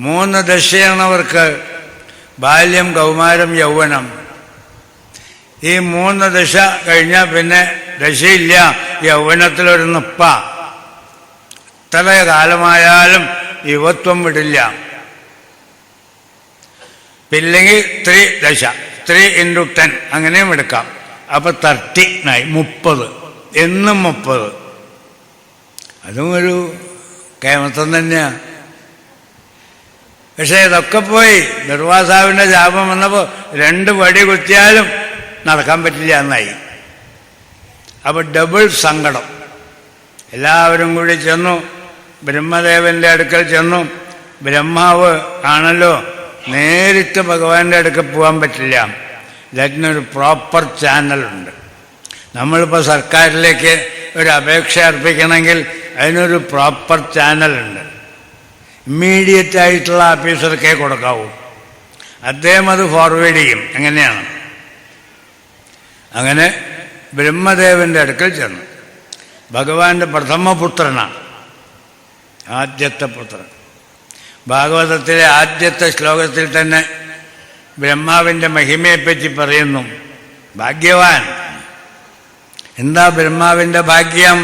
[SPEAKER 1] 3 ദശയാണ് അവർക്ക്: ബാല്യം, കൗമാരം, യൗവനം. ഈ 3 ദശ കഴിഞ്ഞാൽ പിന്നെ ദശയില്ല. യൗവനത്തിലൊരു നിപ്പ. എത്ര കാലമായാലും യുവത്വം വിടില്ല. പില്ലെങ്കിൽ 3 ദശ, 3 into 10 അങ്ങനെയും എടുക്കാം. അപ്പൊ 30 ആയി. 30 എന്നും 30. അതും ഒരു കേമത്വം തന്നെയാണ്. പക്ഷെ ഇതൊക്കെ പോയി. ദുർവാസാവിൻ്റെ ശാപം വന്നപ്പോൾ 2 വടി കുത്തിയാലും നടക്കാൻ പറ്റില്ല എന്നായി. അപ്പൊ ഡബിൾ സങ്കടം. എല്ലാവരും കൂടി ചെന്നു, ബ്രഹ്മദേവന്റെ അടുക്കൽ ചെന്നു. ബ്രഹ്മാവ് ആണല്ലോ, നേരിട്ട് ഭഗവാന്റെ അടുക്കൽ പോകാൻ പറ്റില്ല. ഇതിനൊരു പ്രോപ്പർ ചാനലുണ്ട്. നമ്മളിപ്പോൾ സർക്കാരിലേക്ക് ഒരു അപേക്ഷ അർപ്പിക്കണമെങ്കിൽ അതിനൊരു പ്രോപ്പർ ചാനലുണ്ട്. ഇമ്മീഡിയറ്റ് ആയിട്ടുള്ള ഓഫീസർക്കേ കൊടുക്കാവൂ. അദ്ദേഹം അത് ഫോർവേഡ് ചെയ്യും. അങ്ങനെയാണ്. അങ്ങനെ ബ്രഹ്മദേവന്റെ അടുക്കൽ ചെന്നു. ഭഗവാന്റെ പ്രഥമ പുത്രനാണ്, ആദ്യത്തെ പുത്രൻ. ഭാഗവതത്തിലെ ആദ്യത്തെ ശ്ലോകത്തിൽ തന്നെ ബ്രഹ്മാവിൻ്റെ മഹിമയെപ്പറ്റി പറയുന്നു. ഭാഗ്യവാൻ. എന്താ ബ്രഹ്മാവിൻ്റെ ഭാഗ്യം?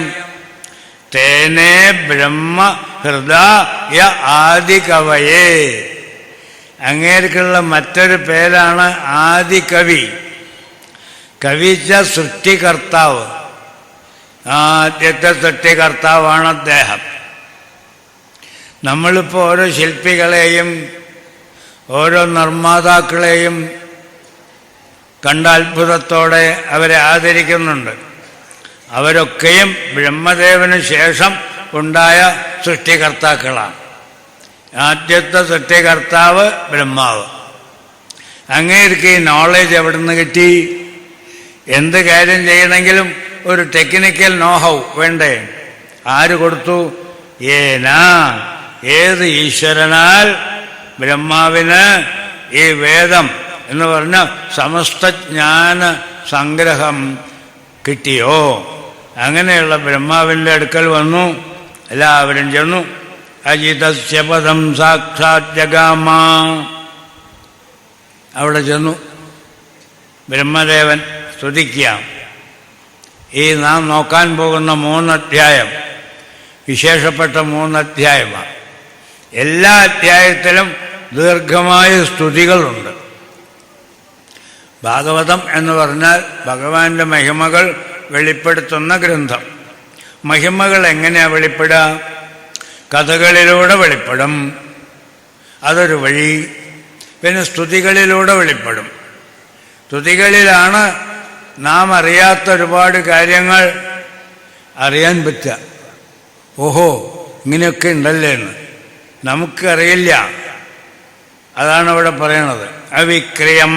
[SPEAKER 1] തേനേ ബ്രഹ്മ ഹൃദയ ആദികവയേ. അങ്ങേർക്കുള്ള മറ്റൊരു പേരാണ് ആദികവി. കവിച്ച സൃഷ്ടികർത്താവ്. ആദ്യത്തെ സൃഷ്ടികർത്താവാണ് അദ്ദേഹം. നമ്മളിപ്പോൾ ഓരോ ശില്പികളെയും ഓരോ നിർമ്മാതാക്കളെയും കണ്ട അത്ഭുതത്തോടെ അവരെ ആദരിക്കുന്നുണ്ട്. അവരൊക്കെയും ബ്രഹ്മദേവന് ശേഷം ഉണ്ടായ സൃഷ്ടികർത്താക്കളാണ്. ആദ്യത്തെ സൃഷ്ടികർത്താവ് ബ്രഹ്മാവ്. അങ്ങേർക്ക് ഈ നോളേജ് എവിടെ നിന്ന് കിട്ടി? എന്ത് കാര്യം ചെയ്യണമെങ്കിലും ഒരു ടെക്നിക്കൽ നോഹൗ വേണ്ടേ? ആര് കൊടുത്തു? ഏത് ഈശ്വരനാൽ ബ്രഹ്മാവിന് ഈ വേദം എന്ന് പറഞ്ഞ സമസ്ത ജ്ഞാന സംഗ്രഹം കിട്ടിയോ? അങ്ങനെയുള്ള ബ്രഹ്മാവിൻ്റെ അടുക്കൽ വന്നു. എല്ലാവരും ചെന്നു. അജിതസ്യ പദം സാക്ഷാത് ജഗാമ. അവിടെ ചെന്നു. ബ്രഹ്മദേവൻ സ്തുതിക്കുക. ഈ നാം നോക്കാൻ പോകുന്ന 3 അധ്യായം വിശേഷപ്പെട്ട 3 അധ്യായമാണ്. എല്ലാ അധ്യായത്തിലും ദീർഘമായ സ്തുതികളുണ്ട്. ഭാഗവതം എന്ന് പറഞ്ഞാൽ ഭഗവാന്റെ മഹിമകൾ വെളിപ്പെടുത്തുന്ന ഗ്രന്ഥം. മഹിമകൾ എങ്ങനെയാണ് വെളിപ്പെടുക? കഥകളിലൂടെ വെളിപ്പെടും, അതൊരു വഴി. പിന്നെ സ്തുതികളിലൂടെ വെളിപ്പെടും. സ്തുതികളിലാണ് നാം അറിയാത്ത ഒരുപാട് കാര്യങ്ങൾ അറിയാൻ പറ്റുക. ഓഹോ, ഇങ്ങനെയൊക്കെ ഉണ്ടല്ലേ എന്ന്. നമുക്കറിയില്ല. അതാണ് ഇവിടെ പറയണത്. അവിക്രിയം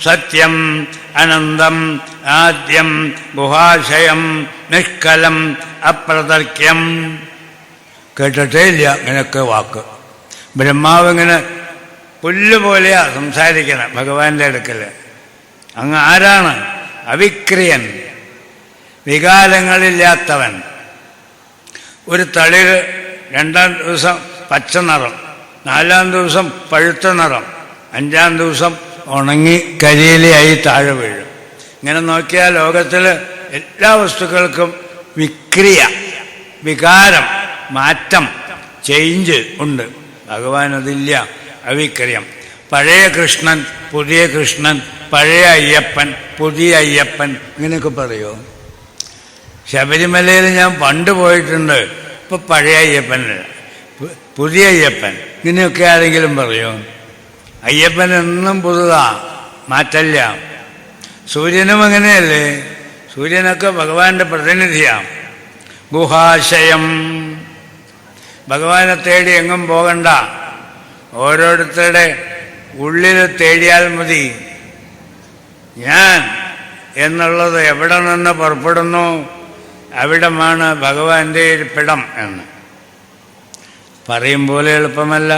[SPEAKER 1] സത്യം അനന്തം ആദ്യം ഗുഹാശയം നിഷ്കലം അപ്രതർക്യം. കേട്ടിട്ടേ ഇല്ല ഇങ്ങനെയൊക്കെ വാക്ക്. ബ്രഹ്മാവ് ഇങ്ങനെ പുല്ലുപോലെയാ സംസാരിക്കണം ഭഗവാന്റെ അടുക്കൽ. അങ്ങ് ആരാണ്? അവിക്രിയൻ, വികാരങ്ങളില്ലാത്തവൻ. ഒരു തളിര് 2-ാം ദിവസം പച്ച നിറം, 4-ാം ദിവസം പഴുത്ത നിറം, 5-ാം ദിവസം ഉണങ്ങി കരിയിലയായി താഴെ വീഴും. ഇങ്ങനെ നോക്കിയാൽ ലോകത്തിൽ എല്ലാ വസ്തുക്കൾക്കും വിക്രിയ, വികാരം, മാറ്റം, ചേഞ്ച് ഉണ്ട്. ഭഗവാൻ അതില്ല, അവിക്രിയം. പഴയ കൃഷ്ണൻ, പുതിയ കൃഷ്ണൻ, പഴയ അയ്യപ്പൻ, പുതിയ അയ്യപ്പൻ, ഇങ്ങനെയൊക്കെ പറയുമോ? ശബരിമലയിൽ ഞാൻ പണ്ട് പോയിട്ടുണ്ട്. ഇപ്പം പഴയ അയ്യപ്പനല്ല, പുതിയ അയ്യപ്പൻ, ഇങ്ങനെയൊക്കെ ആരെങ്കിലും പറയുമോ? അയ്യപ്പൻ എന്നും പുതുതാ, മാറ്റല്ല. സൂര്യനും അങ്ങനെയല്ലേ? സൂര്യനൊക്കെ ഭഗവാന്റെ പ്രതിനിധിയാണ്. ഗുഹാശയം, ഭഗവാനെ തേടി എങ്ങും പോകണ്ട, ഓരോരുത്തരുടെ ഉള്ളിൽ തേടിയാൽ മതി. ഞാൻ എന്നുള്ളത് എവിടെ നിന്ന് പുറപ്പെടുന്നു അവിടമാണ് ഭഗവാന്റെ ഇരിപ്പിടം എന്ന് പറയും പോലെ എളുപ്പമല്ല.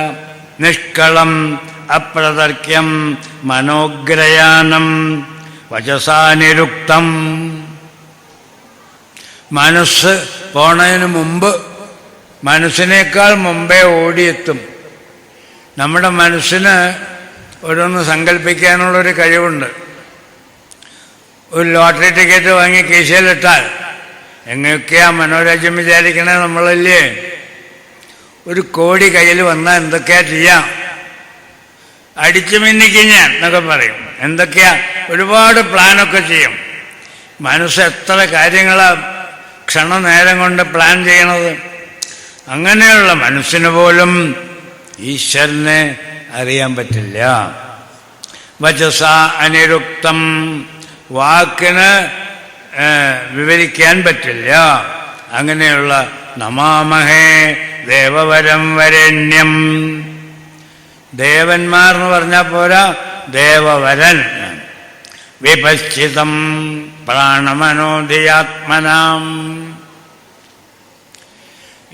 [SPEAKER 1] നിഷ്കളം അപ്രതർക്യം മനോഗ്രയാനം വചസാനിരുക്തം. മനസ്സ് പോണതിന് മുമ്പ്, മനസ്സിനേക്കാൾ മുമ്പേ ഓടിയെത്തും. നമ്മുടെ മനസ്സിന് ഓരോന്ന് സങ്കല്പിക്കാനുള്ളൊരു കഴിവുണ്ട്. ഒരു ലോട്ടറി ടിക്കറ്റ് വാങ്ങി കീശയിലിട്ടാൽ എങ്ങനെയൊക്കെയാ മനോരാജ്യം വിചാരിക്കണേ നമ്മളല്ലേ? 1 കോടി കയ്യിൽ വന്നാൽ എന്തൊക്കെയാ ചെയ്യാം? അടിച്ചു മിന്നിക്കും ഞാൻ എന്നൊക്കെ പറയും. എന്തൊക്കെയാ ഒരുപാട് പ്ലാനൊക്കെ ചെയ്യും. മനസ്സ് എത്ര കാര്യങ്ങളാ ക്ഷണനേരം കൊണ്ട് പ്ലാൻ ചെയ്യണത്. അങ്ങനെയുള്ള മനസ്സിന് പോലും ഈശ്വരനെ അറിയാൻ പറ്റില്ല. വചസ അനിരുക്തം, വാക്കിന് വിവരിക്കാൻ പറ്റില്ല. അങ്ങനെയുള്ള നമാമഹേ ദേവവരം വരണ്യം. ദേവന്മാർ എന്ന് പറഞ്ഞാൽ പോരാ, ദേവവരൻ. വിപശ്ചിതം പ്രാണമനോധിയാത്മനാം.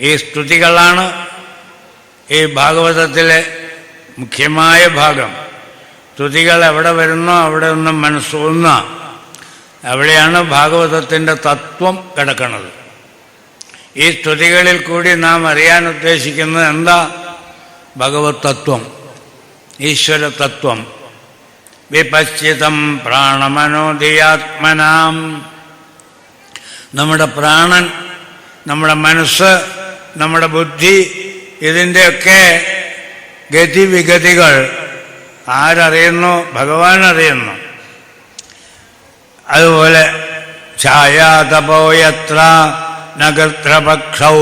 [SPEAKER 1] ഈ സ്തുതികളാണ് ഈ ഭാഗവതത്തിലെ മുഖ്യമായ ഭാഗം. സ്തുതികൾ എവിടെ വരുന്നോ അവിടെ ഒന്നും മനസ്സൂന്ന, അവിടെയാണ് ഭാഗവതത്തിൻ്റെ തത്വം കിടക്കുന്നത്. ഈ സ്തുതികളിൽ കൂടി നാം അറിയാൻ ഉദ്ദേശിക്കുന്നത് എന്താ? ഭഗവത് തത്വം, ഈശ്വര തത്വം. വിപശ്ചിതം പ്രാണമനോധിയാത്മനാം. നമ്മുടെ പ്രാണൻ, നമ്മുടെ മനസ്സ്, നമ്മുടെ ബുദ്ധി, ഇതിൻ്റെയൊക്കെ ഗതിവിഗതികൾ ആരറിയുന്നു? ഭഗവാൻ അറിയുന്നു. അതുപോലെ ഛായാതപോയത്ര നഗർത്രപക്ഷൗ.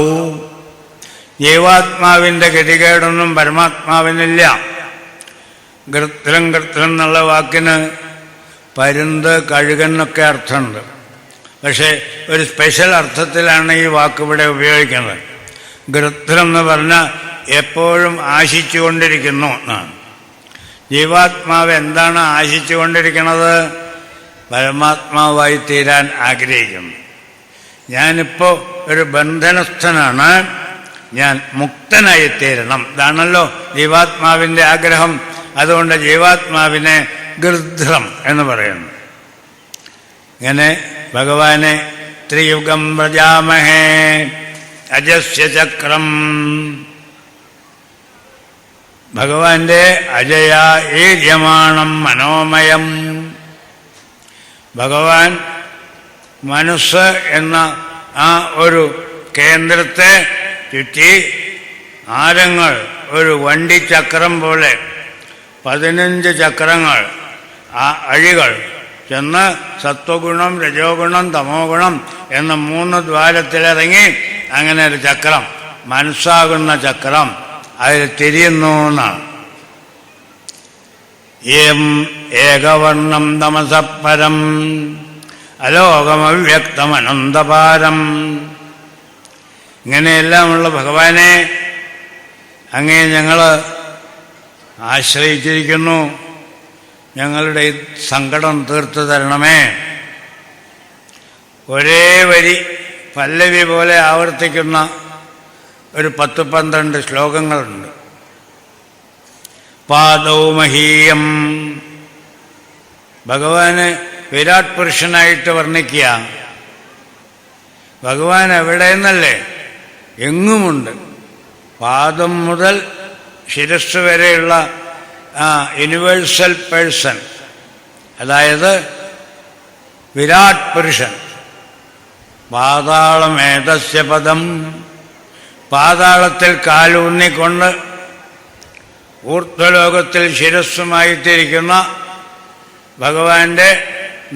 [SPEAKER 1] ജീവാത്മാവിൻ്റെ ഗതികേടൊന്നും പരമാത്മാവിനില്ല. ഗൃത്രം ഗൃത്രം എന്നുള്ള വാക്കിന് പരുന്ത്, കഴുകെന്നൊക്കെ അർത്ഥമുണ്ട്. പക്ഷേ ഒരു സ്പെഷ്യൽ അർത്ഥത്തിലാണ് ഈ വാക്ക് ഇവിടെ ഉപയോഗിക്കുന്നത്. ഗൃത്രം എന്ന് പറഞ്ഞാൽ എപ്പോഴും ആശിച്ചുകൊണ്ടിരിക്കുന്നു എന്നാണ്. ജീവാത്മാവ് എന്താണ് ആശിച്ചുകൊണ്ടിരിക്കുന്നത്? പരമാത്മാവായി തീരാൻ ആഗ്രഹിക്കുന്നു. ഞാനിപ്പോൾ ഒരു ബന്ധനസ്ഥനാണ്, ഞാൻ മുക്തനായിത്തീരണം. ഇതാണല്ലോ ജീവാത്മാവിൻ്റെ ആഗ്രഹം. അതുകൊണ്ട് ജീവാത്മാവിനെ ഗൃധ്രം എന്ന് പറയുന്നു. ഇങ്ങനെ ഭഗവാനെ ത്രിയുഗം വ്രജാമഹേ അജസ്യ ചക്രം. ഭഗവാന്റെ അജയ ഏര്യമാണം മനോമയം. ഭഗവാൻ മനസ്സ് എന്ന ആ ഒരു കേന്ദ്രത്തെ ചുറ്റി ആരങ്ങൾ ഒരു വണ്ടിച്ചക്രം പോലെ 15 ചക്രങ്ങൾ, ആ അഴികൾ ചെന്ന് സത്വഗുണം, രജോഗുണം, തമോ ഗുണം എന്ന 3 ദ്വാരത്തിലിറങ്ങി അങ്ങനെ ഒരു ചക്രം, മനസ്സാകുന്ന ചക്രം അതിൽ തിരിയുന്നു എന്നാണ്. ഏം ഏകവർണം തമസപരം അലോകമവ്യക്തമനന്തപാരം. ഇങ്ങനെയെല്ലാമുള്ള ഭഗവാനെ അങ്ങേ ഞങ്ങൾ ആശ്രയിച്ചിരിക്കുന്നു. ഞങ്ങളുടെ സങ്കടം തീർത്തു തരണമേ. ഒരേ വരി പല്ലവി പോലെ ആവർത്തിക്കുന്ന ഒരു 10-12 ശ്ലോകങ്ങളുണ്ട്. പാദൗ മഹീയം, ഭഗവാന് വിരാട് പുരുഷനായിട്ട് വർണ്ണിക്കുക. ഭഗവാൻ എവിടെയെന്നല്ലേ, എങ്ങുമുണ്ട്. പാദം മുതൽ ശിരസ് വരെയുള്ള യൂണിവേഴ്സൽ പേഴ്സൺ, അതായത് വിരാട് പുരുഷൻ. പാതാളമേതസ്യ പദം, പാതാളത്തിൽ കാലൂന്നിക്കൊണ്ട് ഊർധ്വലോകത്തിൽ ശിരസ്സുമായിട്ടിരിക്കുന്ന ഭഗവാന്റെ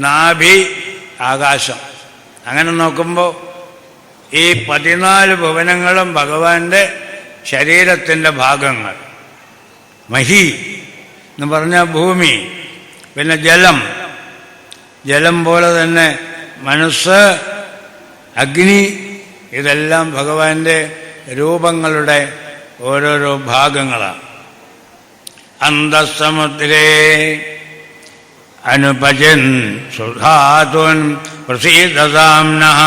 [SPEAKER 1] നാഭി ആകാശം. അങ്ങനെ നോക്കുമ്പോൾ ഈ 14 ഭുവനങ്ങളും ഭഗവാന്റെ ശരീരത്തിൻ്റെ ഭാഗങ്ങൾ. മഹി എന്ന് പറഞ്ഞാൽ ഭൂമി, പിന്നെ ജലം, ജലം പോലെ തന്നെ മനസ്സ്, അഗ്നി, ഇതെല്ലാം ഭഗവാന്റെ രൂപങ്ങളുടെ ഓരോരോ ഭാഗങ്ങളാണ്. അന്തസ്സമുദ്രേ അനുപജൻ സുധാതുൻ പ്രസീദസാംനഃ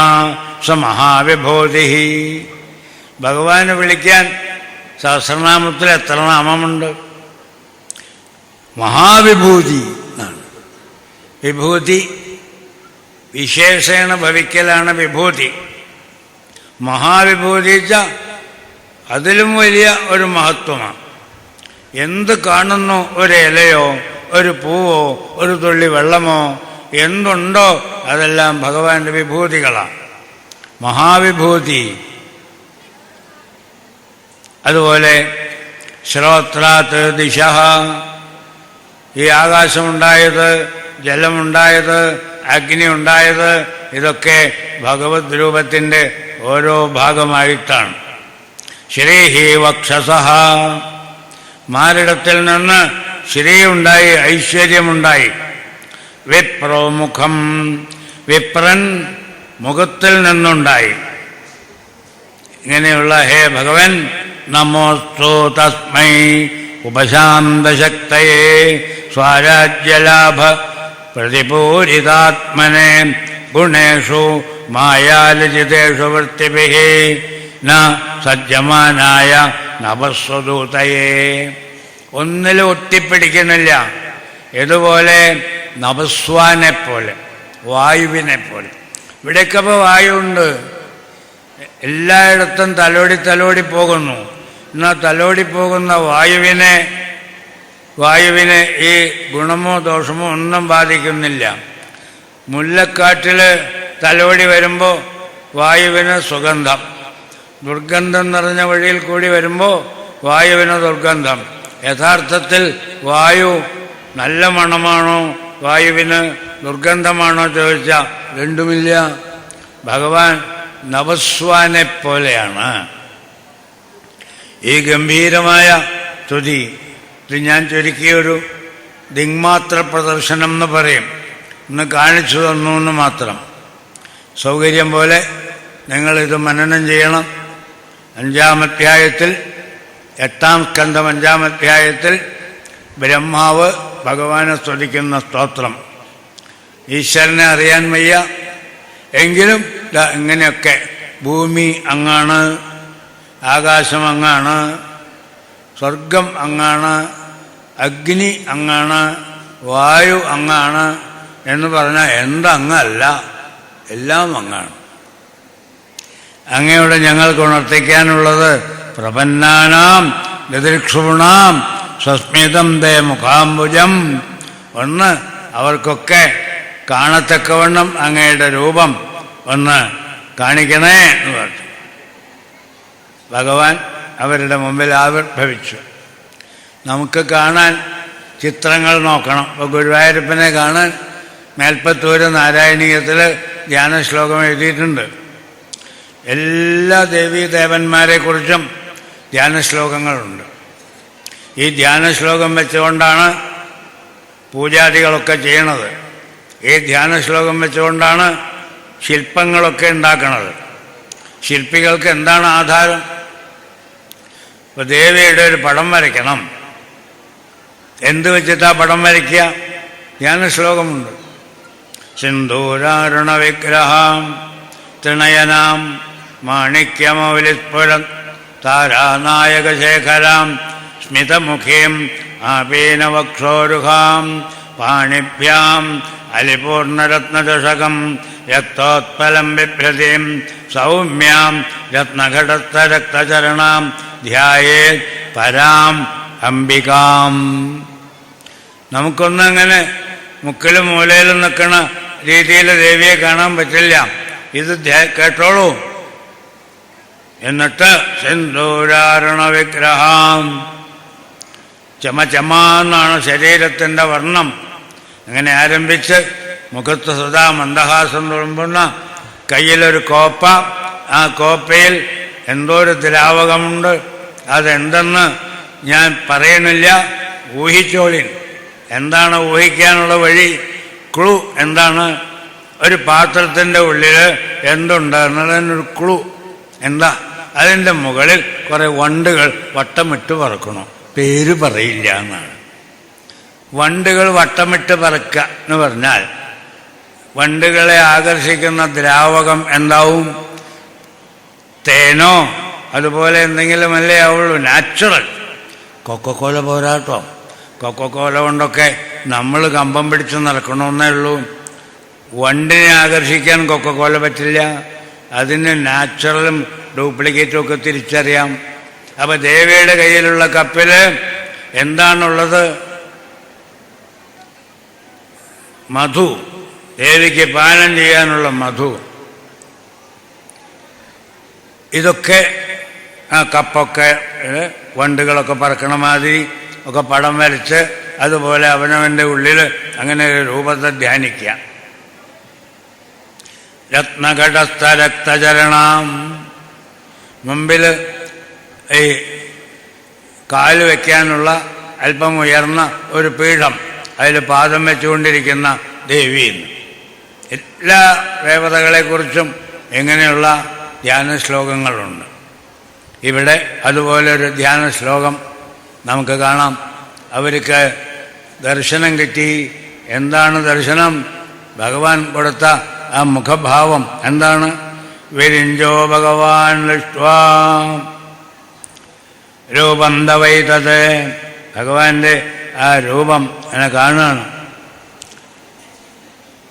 [SPEAKER 1] സ മഹാവിഭൂതി. ഭഗവാനെ വിളിക്കാൻ സഹസ്രനാമത്തിൽ എത്ര നാമമുണ്ട്? മഹാവിഭൂതി എന്നാണ്. വിഭൂതി വിശേഷേണ ഭവിക്കലാണ് വിഭൂതി. മഹാവിഭൂതി വെച്ചാൽ അതിലും വലിയ ഒരു മഹത്വമാണ്. എന്ത് കാണുന്നു, ഒരു ഇലയോ ഒരു പൂവോ ഒരു തുള്ളി വെള്ളമോ എന്തുണ്ടോ അതെല്ലാം ഭഗവാന്റെ വിഭൂതികളാണ്, മഹാവിഭൂതി. അതുപോലെ ശ്രോത്രാത് ദിശ, ഈ ആകാശമുണ്ടായത്, ജലമുണ്ടായത്, അഗ്നി ഉണ്ടായത്, ഇതൊക്കെ ഭഗവത് രൂപത്തിൻ്റെ ഓരോ ഭാഗമായിട്ടാണ്. ശ്രീഹി വക്ഷസഹ, മാറിടത്തിൽ നിന്ന് ശ്രീയുണ്ടായി, ഐശ്വര്യമുണ്ടായി. വിപ്രോമുഖം, വിപ്രൻ മുഖത്തിൽ നിന്നുണ്ടായി. ഇങ്ങനെയുള്ള ഹേ ഭഗവൻ, നമോസ്തു തസ്മൈ ഉപശാന്തശക്തയേ സ്വരാജ്യലാഭ പ്രതിപൂരിതാത്മനെ ഗുണേഷു മായാലജിതേഷു വൃത്തിഭിഃ ന സജ്ജമാനായ നഭസ്വദൂതയേ. ഒന്നിലും ഒട്ടിപ്പിടിക്കുന്നില്ല. ഇതുപോലെ നഭസ്വാനെ പോലെ, വായുവിനെ പോലെ. ഇവിടെയൊക്കെ ഇപ്പോൾ വായുണ്ട്, എല്ലായിടത്തും തലോടി പോകുന്നു. എന്നാൽ തലോടി പോകുന്ന വായുവിനെ ഈ ഗുണമോ ദോഷമോ ഒന്നും ബാധിക്കുന്നില്ല. മുല്ലക്കാട്ടിൽ തലോടി വരുമ്പോൾ വായുവിന് സുഗന്ധം, ദുർഗന്ധം നിറഞ്ഞ വഴിയിൽ കൂടി വരുമ്പോൾ വായുവിന് ദുർഗന്ധം. യഥാർത്ഥത്തിൽ വായു നല്ല മണമാണോ വായുവിന് ദുർഗന്ധമാണോ ചോദിച്ചാൽ രണ്ടുമില്ല. ഭഗവാൻ നവസ്വാനെ പോലെയാണ്. ഈ ഗംഭീരമായ സ്തുതി ഇത് ഞാൻ ചുരുക്കിയൊരു ദിങ്മാത്ര പ്രദർശനം എന്ന് പറയും. ഇന്ന് കാണിച്ചു തന്നു എന്ന് മാത്രം. സൗകര്യം പോലെ നിങ്ങളിത് മനനം ചെയ്യണം. 5-ാം അധ്യായത്തിൽ 8-ാം സ്കന്ധം 5-ാം അധ്യായത്തിൽ ബ്രഹ്മാവ് ഭഗവാനെ സ്തുതിക്കുന്ന സ്തോത്രം. ഈശ്വരനെ അറിയാൻ വയ്യ, എങ്കിലും ഇങ്ങനെയൊക്കെ ഭൂമി അങ്ങാണ്, ആകാശം അങ്ങാണ്, സ്വർഗം അങ്ങാണ്, അഗ്നി അങ്ങാണ്, വായു അങ്ങാണ് എന്ന് പറഞ്ഞാൽ എന്തങ്ങല്ല, എല്ലാം അങ്ങാണ്. അങ്ങയോട് ഞങ്ങൾക്ക് ഉണർത്തിക്കാനുള്ളത് പ്രപന്നാനാം ദദൃക്ഷൂണാം സ്വസ്മിതം ദേ മുഖാംബുജം. ഒന്ന്, അവർക്കൊക്കെ കാണത്തക്കവണ്ണം അങ്ങയുടെ രൂപം ഒന്ന് കാണിക്കണേ എന്ന് പറഞ്ഞു. ഭഗവാൻ അവരുടെ മുമ്പിൽ ആവിർഭവിച്ചു. നമുക്ക് കാണാൻ ചിത്രങ്ങൾ നോക്കണം. ഇപ്പോൾ ഗുരുവായൂരപ്പനെ കാണാൻ മേൽപ്പത്തൂര് നാരായണീയത്തിൽ ധ്യാന ശ്ലോകം എഴുതിയിട്ടുണ്ട്. എല്ലാ ദേവീദേവന്മാരെക്കുറിച്ചും ധ്യാന ശ്ലോകങ്ങളുണ്ട്. ഈ ധ്യാന ശ്ലോകം വെച്ചുകൊണ്ടാണ് പൂജാദികളൊക്കെ ചെയ്യണത്. ഈ ധ്യാന ശ്ലോകം വെച്ചുകൊണ്ടാണ് ശില്പങ്ങളൊക്കെ ഉണ്ടാക്കുന്നത്. ശില്പികൾക്ക് എന്താണ് ആധാരം? അപ്പോൾ ദേവിയുടെ ഒരു പടം വരയ്ക്കണം. എന്ത് വെച്ചിട്ടാ പടം വരയ്ക്കുക? ധ്യാന ശ്ലോകമുണ്ട്. സിന്ദൂരാരുണ വിഗ്രഹം തൃണയനാം മാണിക്യമൗലിസ്ഫുരം താരാനായകശേഖരാം സ്മിതമുഖീം ആപീനവക്ഷോരുഹാം പാണിഭ്യാം അലിപൂർണരത്നചഷകം രക്തോത്പലം ബിഭ്രതിം സൗമ്യാം രത്നഘടസ്ഥരക്തചരണാം ധ്യായേത് പരാം അംബികാം. നമുക്കൊന്നങ്ങനെ മുക്കിലും മൂലയിലും നിൽക്കണ രീതിയിൽ ദേവിയെ കാണാൻ പറ്റില്ല. ഇത് കേട്ടോളൂ. എന്നിട്ട് സിന്ദൂരാരുണ വിഗ്രഹം, ചമചമാന്നാണ് ശരീരത്തിൻ്റെ വർണ്ണം. അങ്ങനെ ആരംഭിച്ച് മുഖത്ത് സദാ മന്ദഹാസം തുളുമ്പുന്ന, കയ്യിലൊരു കോപ്പ, ആ കോപ്പയിൽ എന്തോ ഒരു ദ്രാവകമുണ്ട്. അതെന്തെന്ന് ഞാൻ പറയണില്ല, ഊഹിച്ചോളിൻ. എന്താണ് ഊഹിക്കാനുള്ള വഴി? ക്ലൂ എന്താണ്? ഒരു പാത്രത്തിൻ്റെ ഉള്ളിൽ എന്തുണ്ട് എന്നതിനൊരു ക്ലൂ എന്താ? അതിൻ്റെ മുകളിൽ കുറേ വണ്ടുകൾ വട്ടമിട്ട് പറക്കണു. പേര് പറയില്ല എന്നാണ്. വണ്ടുകൾ വട്ടമിട്ട് പറക്കുക എന്ന് പറഞ്ഞാൽ വണ്ടുകളെ ആകർഷിക്കുന്ന ദ്രാവകം എന്താവും? തേനോ അതുപോലെ എന്തെങ്കിലും അല്ലേ ആവുള്ളൂ. നാച്ചുറൽ. കൊക്കക്കോല പോരാട്ടോ. കൊക്കക്കോല കൊണ്ടൊക്കെ നമ്മൾ കമ്പം പിടിച്ച് നടക്കണമെന്നേ ഉള്ളൂ. വണ്ടിനെ ആകർഷിക്കാൻ കൊക്കക്കോല പറ്റില്ല. അതിന് നാച്ചുറലും ഡ്യൂപ്ലിക്കേറ്റും ഒക്കെ തിരിച്ചറിയാം. അപ്പം ദേവിയുടെ കയ്യിലുള്ള കപ്പിൽ എന്താണുള്ളത്? മധു. ദേവിക്ക് പാനം ചെയ്യാനുള്ള മധു. ഇതൊക്കെ ആ കപ്പൊക്കെ വണ്ടുകളൊക്കെ പറക്കണ മാതിരി ഒക്കെ പടം വരച്ച് അതുപോലെ അവനവൻ്റെ ഉള്ളിൽ അങ്ങനെ ഒരു രൂപത്തെ ധ്യാനിക്കുക. രത്നഘടസ്ഥ രക്തചരണം. മുമ്പിൽ ഈ കാല് വയ്ക്കാനുള്ള അല്പം ഉയർന്ന ഒരു പീഠം, അതിൽ പാദം വെച്ചുകൊണ്ടിരിക്കുന്ന ദേവിയെന്ന്. എല്ലാ ദേവതകളെക്കുറിച്ചും ഇങ്ങനെയുള്ള ധ്യാന ശ്ലോകങ്ങളുണ്ട്. ഇവിടെ അതുപോലെ ഒരു ധ്യാന ശ്ലോകം നമുക്ക് കാണാം. അവർക്ക് ദർശനം കിട്ടി. എന്താണ് ദർശനം? ഭഗവാൻ കൊടുത്ത ആ മുഖഭാവം എന്താണ്? വിരിഞ്ചോ ഭഗവാൻ ദൃഷ്ട്വാ രൂപം തവൈതത്. ഭഗവാന്റെ ആ രൂപം എന്നെ കാണുകയാണ്.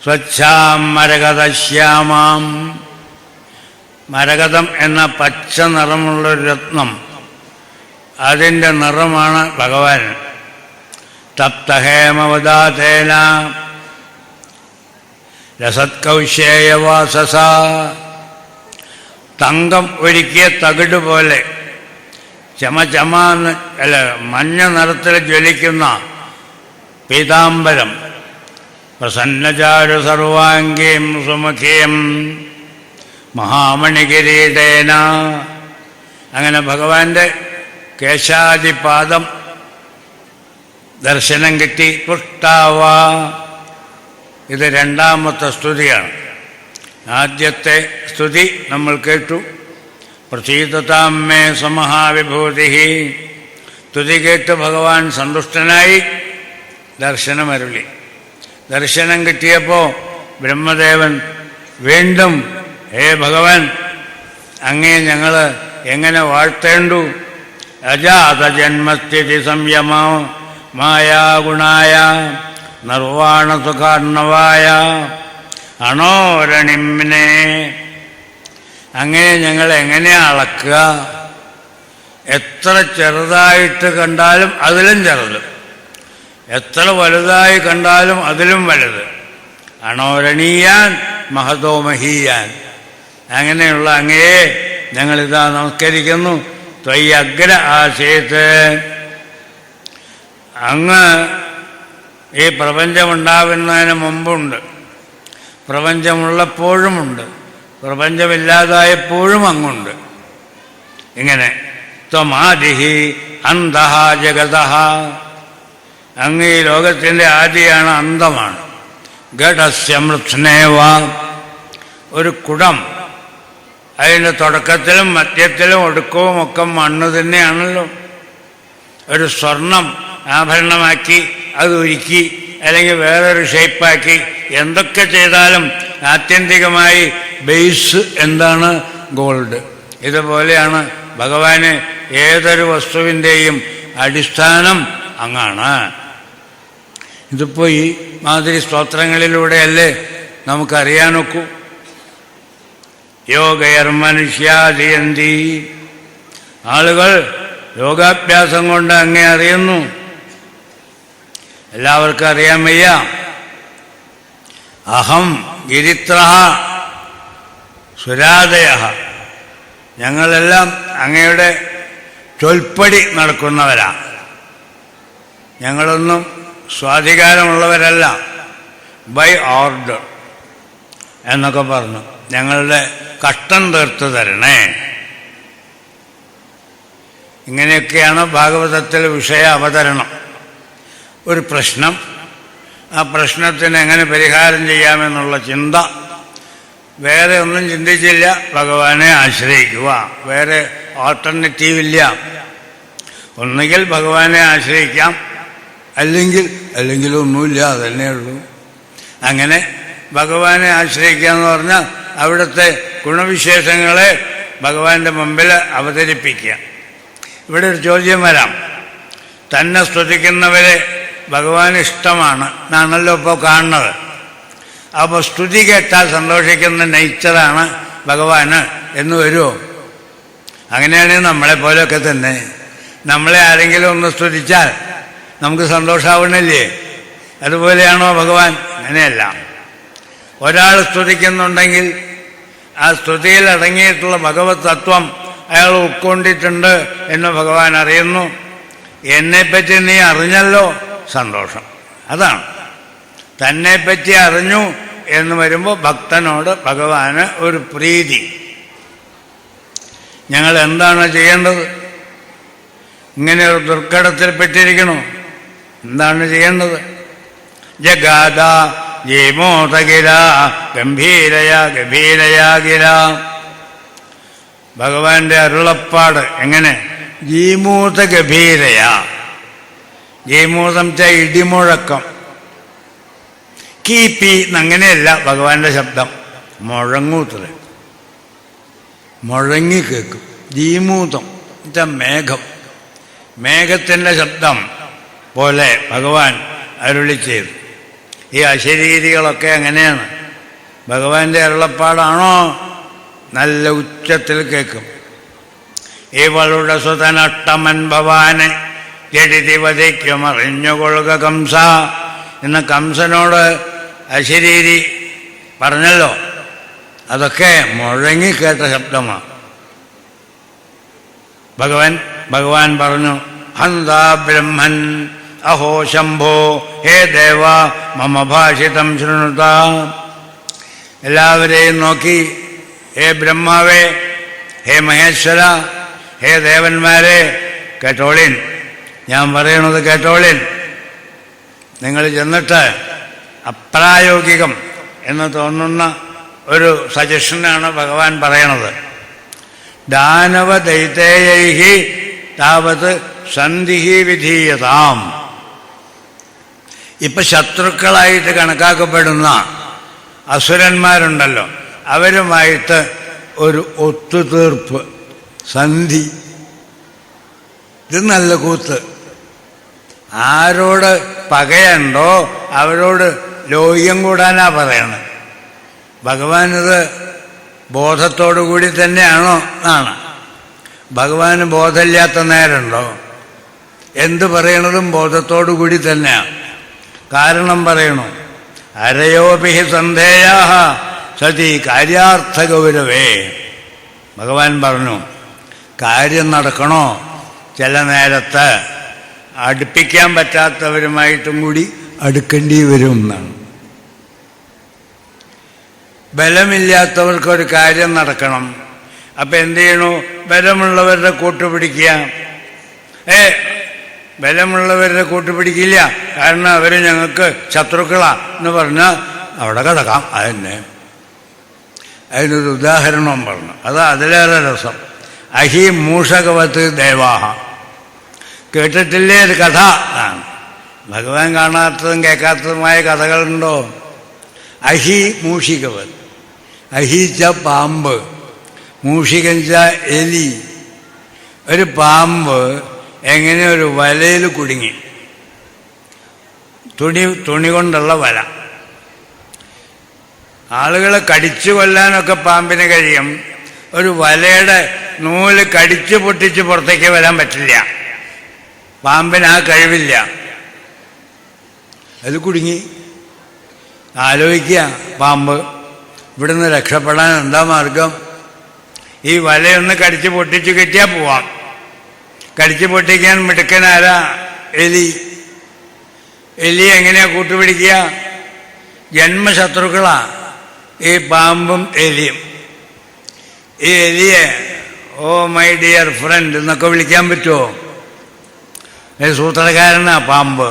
[SPEAKER 1] സ്വച്ഛാം മരകതശ്യാമാം. മരകതം എന്ന പച്ച നിറമുള്ളൊരു രത്നം, അതിൻ്റെ നിറമാണ് ഭഗവാൻ. തപ്തഹേമവദാതേന രസത്കൗശേയവാസസ. തങ്കം ഒരുക്കിയ തകിട് പോലെ ചമചമാന്ന് മഞ്ഞ നിറത്തിൽ ജ്വലിക്കുന്ന പീതാംബരം. പ്രസന്നചാരു സർവാംഗീം സുമുഖീം മഹാമണികിരീടേന. അങ്ങനെ ഭഗവാന്റെ കേശാദിപാദം ദർശനം കിട്ടി. പുഷ്ടാവ. ഇത് രണ്ടാമത്തെ സ്തുതിയാണ്. ആദ്യത്തെ സ്തുതി നമ്മൾ കേട്ടു. പ്രസീദതാം മേ സമഹാവിഭൂതി. സ്തുതി കേട്ട് ഭഗവാൻ സന്തുഷ്ടനായി ദർശനമരുളി. ദർശനം കിട്ടിയപ്പോൾ ബ്രഹ്മദേവൻ വീണ്ടും, ഹേ ഭഗവാൻ, അങ്ങേ ഞങ്ങൾ എങ്ങനെ വാഴ്ത്തേണ്ടു? അജാത ജന്മസ്ഥിതി സംയമോ മായാഗുണായ നിർവാണസുഖാർണവായ അണോരണിമ്നെ. അങ്ങനെ ഞങ്ങൾ എങ്ങനെയാ അളക്കുക? എത്ര ചെറുതായിട്ട് കണ്ടാലും അതിലും ചെറുത്, എത്ര വലുതായി കണ്ടാലും അതിലും വലുത്. അണോരണീയാൻ മഹതോ മഹീയാൻ. അങ്ങനെയുള്ള അങ്ങയെ ഞങ്ങളിതാ നമസ്കരിക്കുന്നു. ത്വയ്യഗ്ര ആസീത്. അങ്ങ് ഈ പ്രപഞ്ചമുണ്ടാകുന്നതിന് മുമ്പുണ്ട്, പ്രപഞ്ചമുള്ളപ്പോഴുമുണ്ട്, പ്രപഞ്ചമില്ലാതായപ്പോഴും അങ്ങുണ്ട്. ഇങ്ങനെ ത്വമാദിഹി അന്തഃ ജഗതഃ. അങ്ങ് ഈ ലോകത്തിൻ്റെ ആദിയാണ്, അന്തമാണ്. ഘടസ്യ മൃത്സ്നേവ. ഒരു കുടം അതിൻ്റെ തുടക്കത്തിലും മധ്യത്തിലും ഒടുക്കവും ഒക്കെ മണ്ണ് തന്നെയാണല്ലോ. ഒരു സ്വർണം ആഭരണമാക്കി അത് ഉരുക്കി അല്ലെങ്കിൽ വേറൊരു ഷേപ്പാക്കി എന്തൊക്കെ ചെയ്താലും ആത്യന്തികമായി ബേസ് എന്താണ്? ഗോൾഡ്. ഇതുപോലെയാണ് ഭഗവാന് ഏതൊരു വസ്തുവിൻ്റെയും അടിസ്ഥാനം അങ്ങാണ്. ഇതിപ്പോൾ ഈ മാതിരി സ്തോത്രങ്ങളിലൂടെയല്ലേ നമുക്കറിയാനൊക്കൂ. യോഗയർമനുഷ്യാധിയന്തി, ആളുകൾ യോഗാഭ്യാസം കൊണ്ട് അങ്ങേ അറിയുന്നു. എല്ലാവർക്കും അറിയാൻ വയ്യ. അഹം ഗിരിത്രഃ സുരാദയ, ഞങ്ങളെല്ലാം അങ്ങയുടെ ചൊൽപ്പടി നടക്കുന്നവരാണ്. ഞങ്ങളൊന്നും സ്വാധികാരമുള്ളവരല്ല, ബൈ ഓർഡർ എന്നൊക്കെ പറഞ്ഞു. ഞങ്ങളുടെ കഷ്ടം തീർത്തു തരണേ. ഇങ്ങനെയൊക്കെയാണ് ഭാഗവതത്തിൽ വിഷയ അവതരണം. ഒരു പ്രശ്നം, ആ പ്രശ്നത്തിന് എങ്ങനെ പരിഹാരം ചെയ്യാമെന്നുള്ള ചിന്ത. വേറെ ഒന്നും ചിന്തിച്ചില്ല, ഭഗവാനെ ആശ്രയിക്കുക. വേറെ ഓൾട്ടർനേറ്റീവില്ല. ഒന്നുകിൽ ഭഗവാനെ ആശ്രയിക്കാം, അല്ലെങ്കിൽ ഒന്നുമില്ല, അതന്നെ ഉള്ളൂ. അങ്ങനെ ഭഗവാനെ ആശ്രയിക്കുക എന്ന് പറഞ്ഞാൽ അവിടുത്തെ ഗുണവിശേഷങ്ങളെ ഭഗവാന്റെ മുമ്പിൽ അവതരിപ്പിക്കുക. ഇവിടെ ഒരു ചോദ്യം വരാം. തന്നെ സ്തുതിക്കുന്നവരെ ഭഗവാൻ ഇഷ്ടമാണ് എന്നാണല്ലോ ഇപ്പോൾ കാണുന്നത്. അപ്പോൾ സ്തുതി കേട്ടാൽ സന്തോഷിക്കുന്ന നേച്ചറാണ് ഭഗവാന് എന്ന് വരുമോ? അങ്ങനെയാണെങ്കിൽ നമ്മളെപ്പോലെയൊക്കെ തന്നെ. നമ്മളെ ആരെങ്കിലും ഒന്ന് സ്തുതിച്ചാൽ നമുക്ക് സന്തോഷമാവണില്ലേ? അതുപോലെയാണോ ഭഗവാൻ? അങ്ങനെയല്ല. ഒരാൾ സ്തുതിക്കുന്നുണ്ടെങ്കിൽ ആ സ്തുതിയിൽ അടങ്ങിയിട്ടുള്ള ഭഗവത് തത്വം അയാൾ ഉൾക്കൊണ്ടിട്ടുണ്ട് എന്ന് ഭഗവാൻ അറിയുന്നു. എന്നെപ്പറ്റി നീ അറിഞ്ഞല്ലോ, സന്തോഷം. അതാണ് തന്നെപ്പറ്റി അറിഞ്ഞു എന്ന് വരുമ്പോൾ ഭക്തനോട് ഭഗവാന് ഒരു പ്രീതി. ഞങ്ങൾ എന്താണ് ചെയ്യേണ്ടത്? ഇങ്ങനെ ഒരു ദുർഘടത്തിൽപ്പെട്ടിരിക്കണോ? എന്താണ് ചെയ്യേണ്ടത്? ജഗാദ ജയമോദഗിര ഗംഭീരയാ ഗിര. ഭഗവാന്റെ അരുളപ്പാട് എങ്ങനെ? ജീമൂത ഗംഭീരയാ. ജീമൂതം ച ഇടിമുഴക്കം. കീപ്പി അങ്ങനെയല്ല ഭഗവാന്റെ ശബ്ദം, മുഴങ്ങൂത്ര, മുഴങ്ങി കേൾക്കും. ജീമൂതം എന്നുവെച്ചാ മേഘം, മേഘത്തിൻ്റെ ശബ്ദം പോലെ ഭഗവാൻ അരുളി ചെയ്തു. ഈ അശരീരികളൊക്കെ അങ്ങനെയാണ്. ഭഗവാന്റെ അരുളപ്പാടാണോ നല്ല ഉച്ചത്തിൽ കേൾക്കും. ഇവളുടെ സുതനഷ്ടമൻ ഭവാനെ ജഡിതി വധിക്കും അറിഞ്ഞുകൊള്ളുക കംസ എന്ന കംസനോട് അശരീരി പറഞ്ഞല്ലോ. അതൊക്കെ മുഴങ്ങിക്കേട്ട ശബ്ദമാണ്. ഭഗവാൻ പറഞ്ഞു, ഹന്താ ബ്രഹ്മൻ അഹോ ശംഭോ ഹേ ദേവ മമ ഭാഷിതം ശൃണുത. എല്ലാവരെയും നോക്കി, ഹേ ബ്രഹ്മാവേ, ഹേ മഹേശ്വര, ഹേ ദേവന്മാരെ, കേട്ടോളിൻ, ഞാൻ പറയണത് കേട്ടോളിൻ. നിങ്ങൾ ചെന്നിട്ട് അപ്രായോഗികം എന്ന് തോന്നുന്ന ഒരു സജഷനാണ് ഭഗവാൻ പറയണത്. ദാനവ ദൈതേയൈഹി താവത് സന്ധിഹി വിധീയതാം. ഇപ്പം ശത്രുക്കളായിട്ട് കണക്കാക്കപ്പെടുന്ന അസുരന്മാരുണ്ടല്ലോ, അവരുമായിട്ട് ഒരു ഒത്തുതീർപ്പ്, സന്ധി. ഇത് നല്ല കൂത്ത്. ആരോട് പകയുണ്ടോ അവരോട് ലോഹ്യം കൂടാനാ പറയണത്. ഭഗവാനിത് ബോധത്തോടു കൂടി തന്നെയാണോ? ആണ്. ഭഗവാന് ബോധമില്ലാത്ത നേരമുണ്ടോ? എന്ത് പറയണതും ബോധത്തോടു കൂടി തന്നെയാണ്. കാരണം പറയണു, അരയോപിഹി സന്ധേയാ സതി കാര്യാർത്ഥ ഗൗരവേ. ഭഗവാൻ പറഞ്ഞു, കാര്യം നടക്കണോ ചില നേരത്ത് അടുപ്പിക്കാൻ പറ്റാത്തവരുമായിട്ടും കൂടി അടുക്കേണ്ടി വരും എന്നാണ്. ബലമില്ലാത്തവർക്കൊരു കാര്യം നടക്കണം. അപ്പം എന്ത് ചെയ്യണു? ബലമുള്ളവരുടെ കൂട്ടുപിടിക്കുക. ബലമുള്ളവരുടെ കൂട്ടുപിടിക്കില്ല, കാരണം അവർ ഞങ്ങൾക്ക് ശത്രുക്കളാ എന്ന് പറഞ്ഞാൽ അവിടെ കിടക്കാം. അതന്നെ അതിനൊരു ഉദാഹരണവും പറഞ്ഞു. അത് അതിലേറെ രസം. അഹി മൂഷകവത്ത് ദേവാഹ. കേട്ടിട്ടില്ലേ ഒരു കഥ? ഭഗവാൻ കാണാത്തതും കേൾക്കാത്തതുമായ കഥകളുണ്ടോ? അഹി മൂഷികവത്. അഹിച്ച പാമ്പ്, മൂഷികഞ്ച എലി. ഒരു പാമ്പ് എങ്ങനെ ഒരു വലയിൽ കുടുങ്ങി, തുണി കൊണ്ടുള്ള വല. ആളുകളെ കടിച്ചു കൊല്ലാനൊക്കെ പാമ്പിന് കഴിയും, ഒരു വലയുടെ നൂല് കടിച്ചു പൊട്ടിച്ച് പുറത്തേക്ക് വരാൻ പറ്റില്ല. പാമ്പിന് ആ കഴിവില്ല. അത് കുടുങ്ങി. ആലോചിക്കുക, പാമ്പ് ഇവിടുന്ന് രക്ഷപ്പെടാൻ എന്താ മാർഗം? ഈ വലയൊന്ന് കടിച്ചു പൊട്ടിച്ച് കിട്ടിയാൽ പോവാം. കടിച്ചു പൊട്ടിക്കാൻ മിടുക്കനാരാ? എലി. എലി എങ്ങനെയാ കൂട്ടുപിടിക്കുക? ജന്മശത്രുക്കളാ ഈ പാമ്പും എലിയും. ഈ എലിയെ ഓ മൈ ഡിയർ ഫ്രണ്ട് എന്നൊക്കെ വിളിക്കാൻ പറ്റുമോ? സൂത്രക്കാരനാ പാമ്പ്.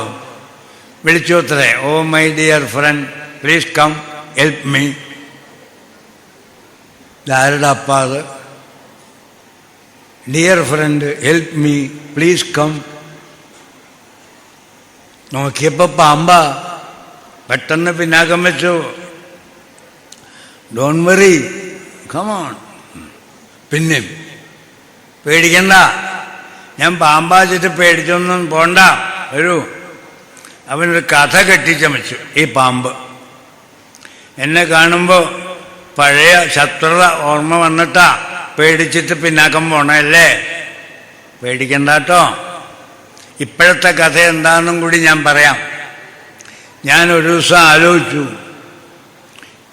[SPEAKER 1] വിളിച്ചു അത്രേ, oh my dear friend please come help me. ഇതാരുടെ അപ്പ അത്? Dear friend help me please come. നോക്കിയപ്പോൾ പാമ്പാ. പെട്ടെന്ന് പിന്നാക്കം വെച്ചു. Don't worry, come on. പിന്നെ പേടിക്കണ്ട, ഞാൻ പാമ്പാച്ചിട്ട് പേടിച്ചൊന്നും പോണ്ട, വരൂ. അവനൊരു കഥ കെട്ടിച്ചമച്ചു. ഈ പാമ്പ് എന്നെ കാണുമ്പോൾ പഴയ ശത്രുത ഓർമ്മ വന്നിട്ടാ പേടിച്ചിട്ട് പിന്നാക്കം പോണല്ലേ. പേടിക്കണ്ടാട്ടോ. ഇപ്പോഴത്തെ കഥ എന്താണെന്നും കൂടി ഞാൻ പറയാം. ഞാൻ ഒരു ദിവസം ആലോചിച്ചു,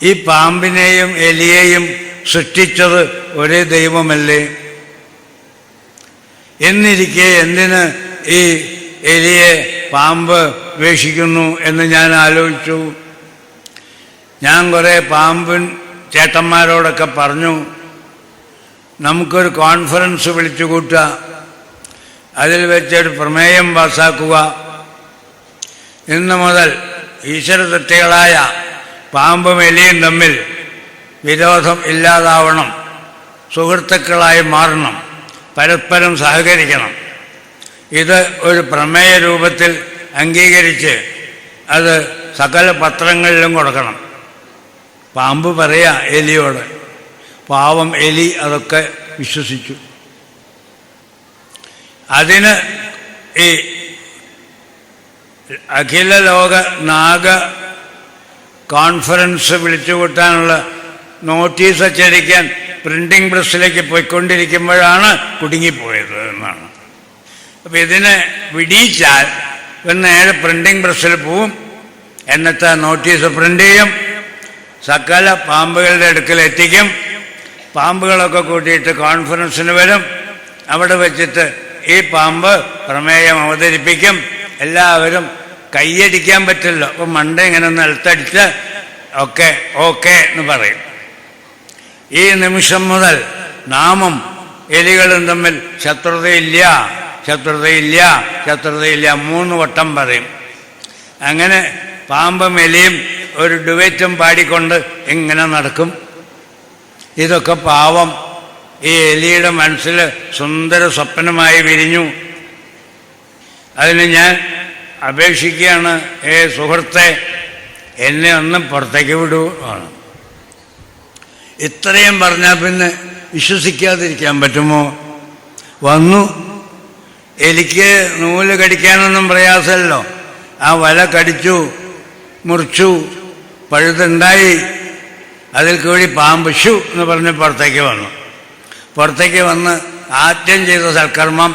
[SPEAKER 1] ഈ പാമ്പിനെയും എലിയെയും സൃഷ്ടിച്ചത് ഒരേ ദൈവമല്ലേ? എന്നിരിക്കെ എന്തിന് ഈ എലിയെ പാമ്പ് വേഷിക്കുന്നു എന്ന് ഞാൻ ആലോചിച്ചു. ഞാൻ കുറേ പാമ്പിൻ ചേട്ടന്മാരോടൊക്കെ പറഞ്ഞു, നമുക്കൊരു കോൺഫറൻസ് വിളിച്ചു കൂട്ടുക, അതിൽ വെച്ചൊരു പ്രമേയം പാസാക്കുക. ഇന്നു മുതൽ ഈശ്വരദത്തകളായ പാമ്പും എലിയും തമ്മിൽ വിരോധം ഇല്ലാതാവണം, സുഹൃത്തുക്കളായി മാറണം, പരസ്പരം സഹകരിക്കണം. ഇത് ഒരു പ്രമേയ രൂപത്തിൽ അംഗീകരിച്ച് അത് സകല പത്രങ്ങളിലും കൊടുക്കണം. പാമ്പ് പറയാ എലിയോട്. പാവം എലി അതൊക്കെ വിശ്വസിച്ചു. അതിന് ഈ അഖില ലോക നാഗ കോൺഫറൻസ് വിളിച്ചുകൂട്ടാനുള്ള നോട്ടീസ് അച്ചടിക്കാൻ പ്രിന്റിംഗ് പ്രസ്സിലേക്ക് പോയിക്കൊണ്ടിരിക്കുമ്പോഴാണ് കുടുങ്ങിപ്പോയത് എന്നാണ്. അപ്പം ഇതിനെ വിടിയിച്ചാൽ നേരെ പ്രിന്റിംഗ് പ്രസ്സിൽ പോവും, എന്നിട്ട് നോട്ടീസ് പ്രിന്റ് ചെയ്യും, സകല പാമ്പുകളുടെ അടുക്കൽ എത്തിക്കും. പാമ്പുകളൊക്കെ കൂട്ടിയിട്ട് കോൺഫറൻസിന് വരും. അവിടെ വെച്ചിട്ട് ഈ പാമ്പ് പ്രമേയം അവതരിപ്പിക്കും. എല്ലാവരും കൈയടിക്കാൻ പറ്റില്ല. അപ്പം മണ്ട ഇങ്ങനെ നിലത്തടിച്ച് ഒക്കെ ഓക്കെ എന്ന് പറയും. ഈ നിമിഷം മുതൽ നാമും എലികളും തമ്മിൽ ശത്രുതയില്ല, ശത്രുതയില്ല, ശത്രുതയില്ല 3 വട്ടം പറയും. അങ്ങനെ പാമ്പും എലിയും ഒരു ഡുവറ്റും പാടിക്കൊണ്ട് ഇങ്ങനെ നടക്കും. ഇതൊക്കെ പാവം ഈ എലിയുടെ മനസ്സിൽ സുന്ദര സ്വപ്നമായി വിരിഞ്ഞു. അതിന് ഞാൻ അപേക്ഷിക്കുകയാണ്, സുഹൃത്തെ, എന്നെ ഒന്ന് പുറത്തേക്ക് വിടൂ. ഇത്രയും പറഞ്ഞാൽ പിന്നെ വിശ്വസിക്കാതിരിക്കാൻ പറ്റുമോ? വന്നു. എലിക്ക് നൂല് കടിക്കാനൊന്നും പ്രയാസമല്ലോ. ആ വല കടിച്ചു, മുറിച്ചു, പഴുതുണ്ടായി. അതിൽ കൂടി പാമ്പ് ഷു എന്ന് പറഞ്ഞ് പുറത്തേക്ക് വന്നു. പുറത്തേക്ക് വന്ന് ആദ്യം ചെയ്ത സൽക്കർമ്മം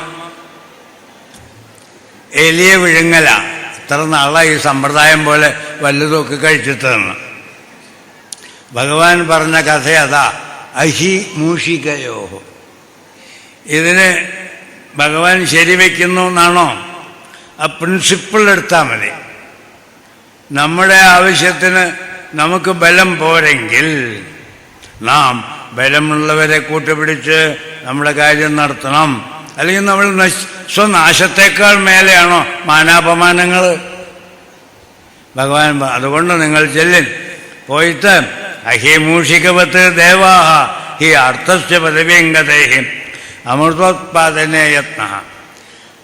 [SPEAKER 1] എലിയെ വിഴുങ്ങല. ഇത്ര നാളായി ഈ സമ്പ്രദായം പോലെ വല്ലതൊക്കെ കഴിച്ചിട്ടെന്ന്. ഭഗവാൻ പറഞ്ഞ കഥ അതാ, അഹി മൂഷികയോ. ഇതിന് ഭഗവാൻ ശരിവെക്കുന്നു എന്നാണോ? ആ പ്രിൻസിപ്പിൾ എടുത്താൽ മതി. നമ്മുടെ ആവശ്യത്തിന് നമുക്ക് ബലം പോരെങ്കിൽ നാം ബലമുള്ളവരെ കൂട്ടുപിടിച്ച് നമ്മുടെ കാര്യം നടത്തണം. അല്ലെങ്കിൽ നമ്മൾ സ്വനാശത്തേക്കാൾ മേലെയാണോ മാനാപമാനങ്ങൾ? ഭഗവാൻ അതുകൊണ്ട് നിങ്ങൾ ചെല്ലിൻ, പോയിട്ട് അഹിമൂഷികവത്ത് ദേവാഹ ഹി അർത്ഥസ്യ പദവ്യംഗതേഹി അമൃതോത്പാദനേ യത്ന.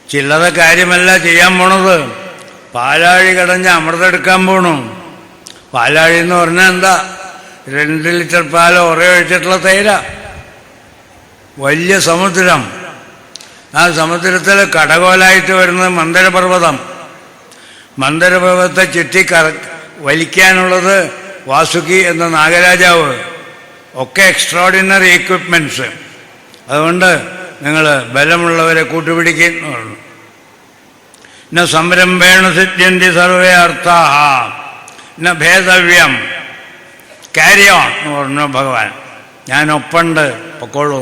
[SPEAKER 1] ചില്ലറ കാര്യമല്ല ചെയ്യാൻ പോണത്. പാലാഴി കടഞ്ഞ് അമൃതം എടുക്കാൻ പോണു. പാലാഴി എന്ന് പറഞ്ഞാൽ എന്താ? 2 ലിറ്റർ പാൽ ഒഴിച്ചിട്ടുള്ള തൈര. വലിയ സമുദ്രം. ആ സമുദ്രത്തിൽ കടകോലായിട്ട് വരുന്നത് മന്ദരപർവ്വതം. മന്ദരപർവ്വതത്തെ ചുറ്റി വലിക്കാനുള്ളത് വാസുകി എന്ന നാഗരാജാവ്. ഒക്കെ എക്സ്ട്രോഡിനറി എക്വിപ്മെൻറ്റ്സ്. അതുകൊണ്ട് നിങ്ങൾ ബലമുള്ളവരെ കൂട്ടുപിടിക്കുന്നു പറഞ്ഞു. ന സംരംഭേണ സിദ്ധ്യന്തി സർവേ അർത്ഥാഹ ന ഭേദവ്യം. ക്യാരി ഓൺ എന്ന് പറഞ്ഞു ഭഗവാൻ. ഞാനൊപ്പുണ്ട്, പൊക്കോളൂ.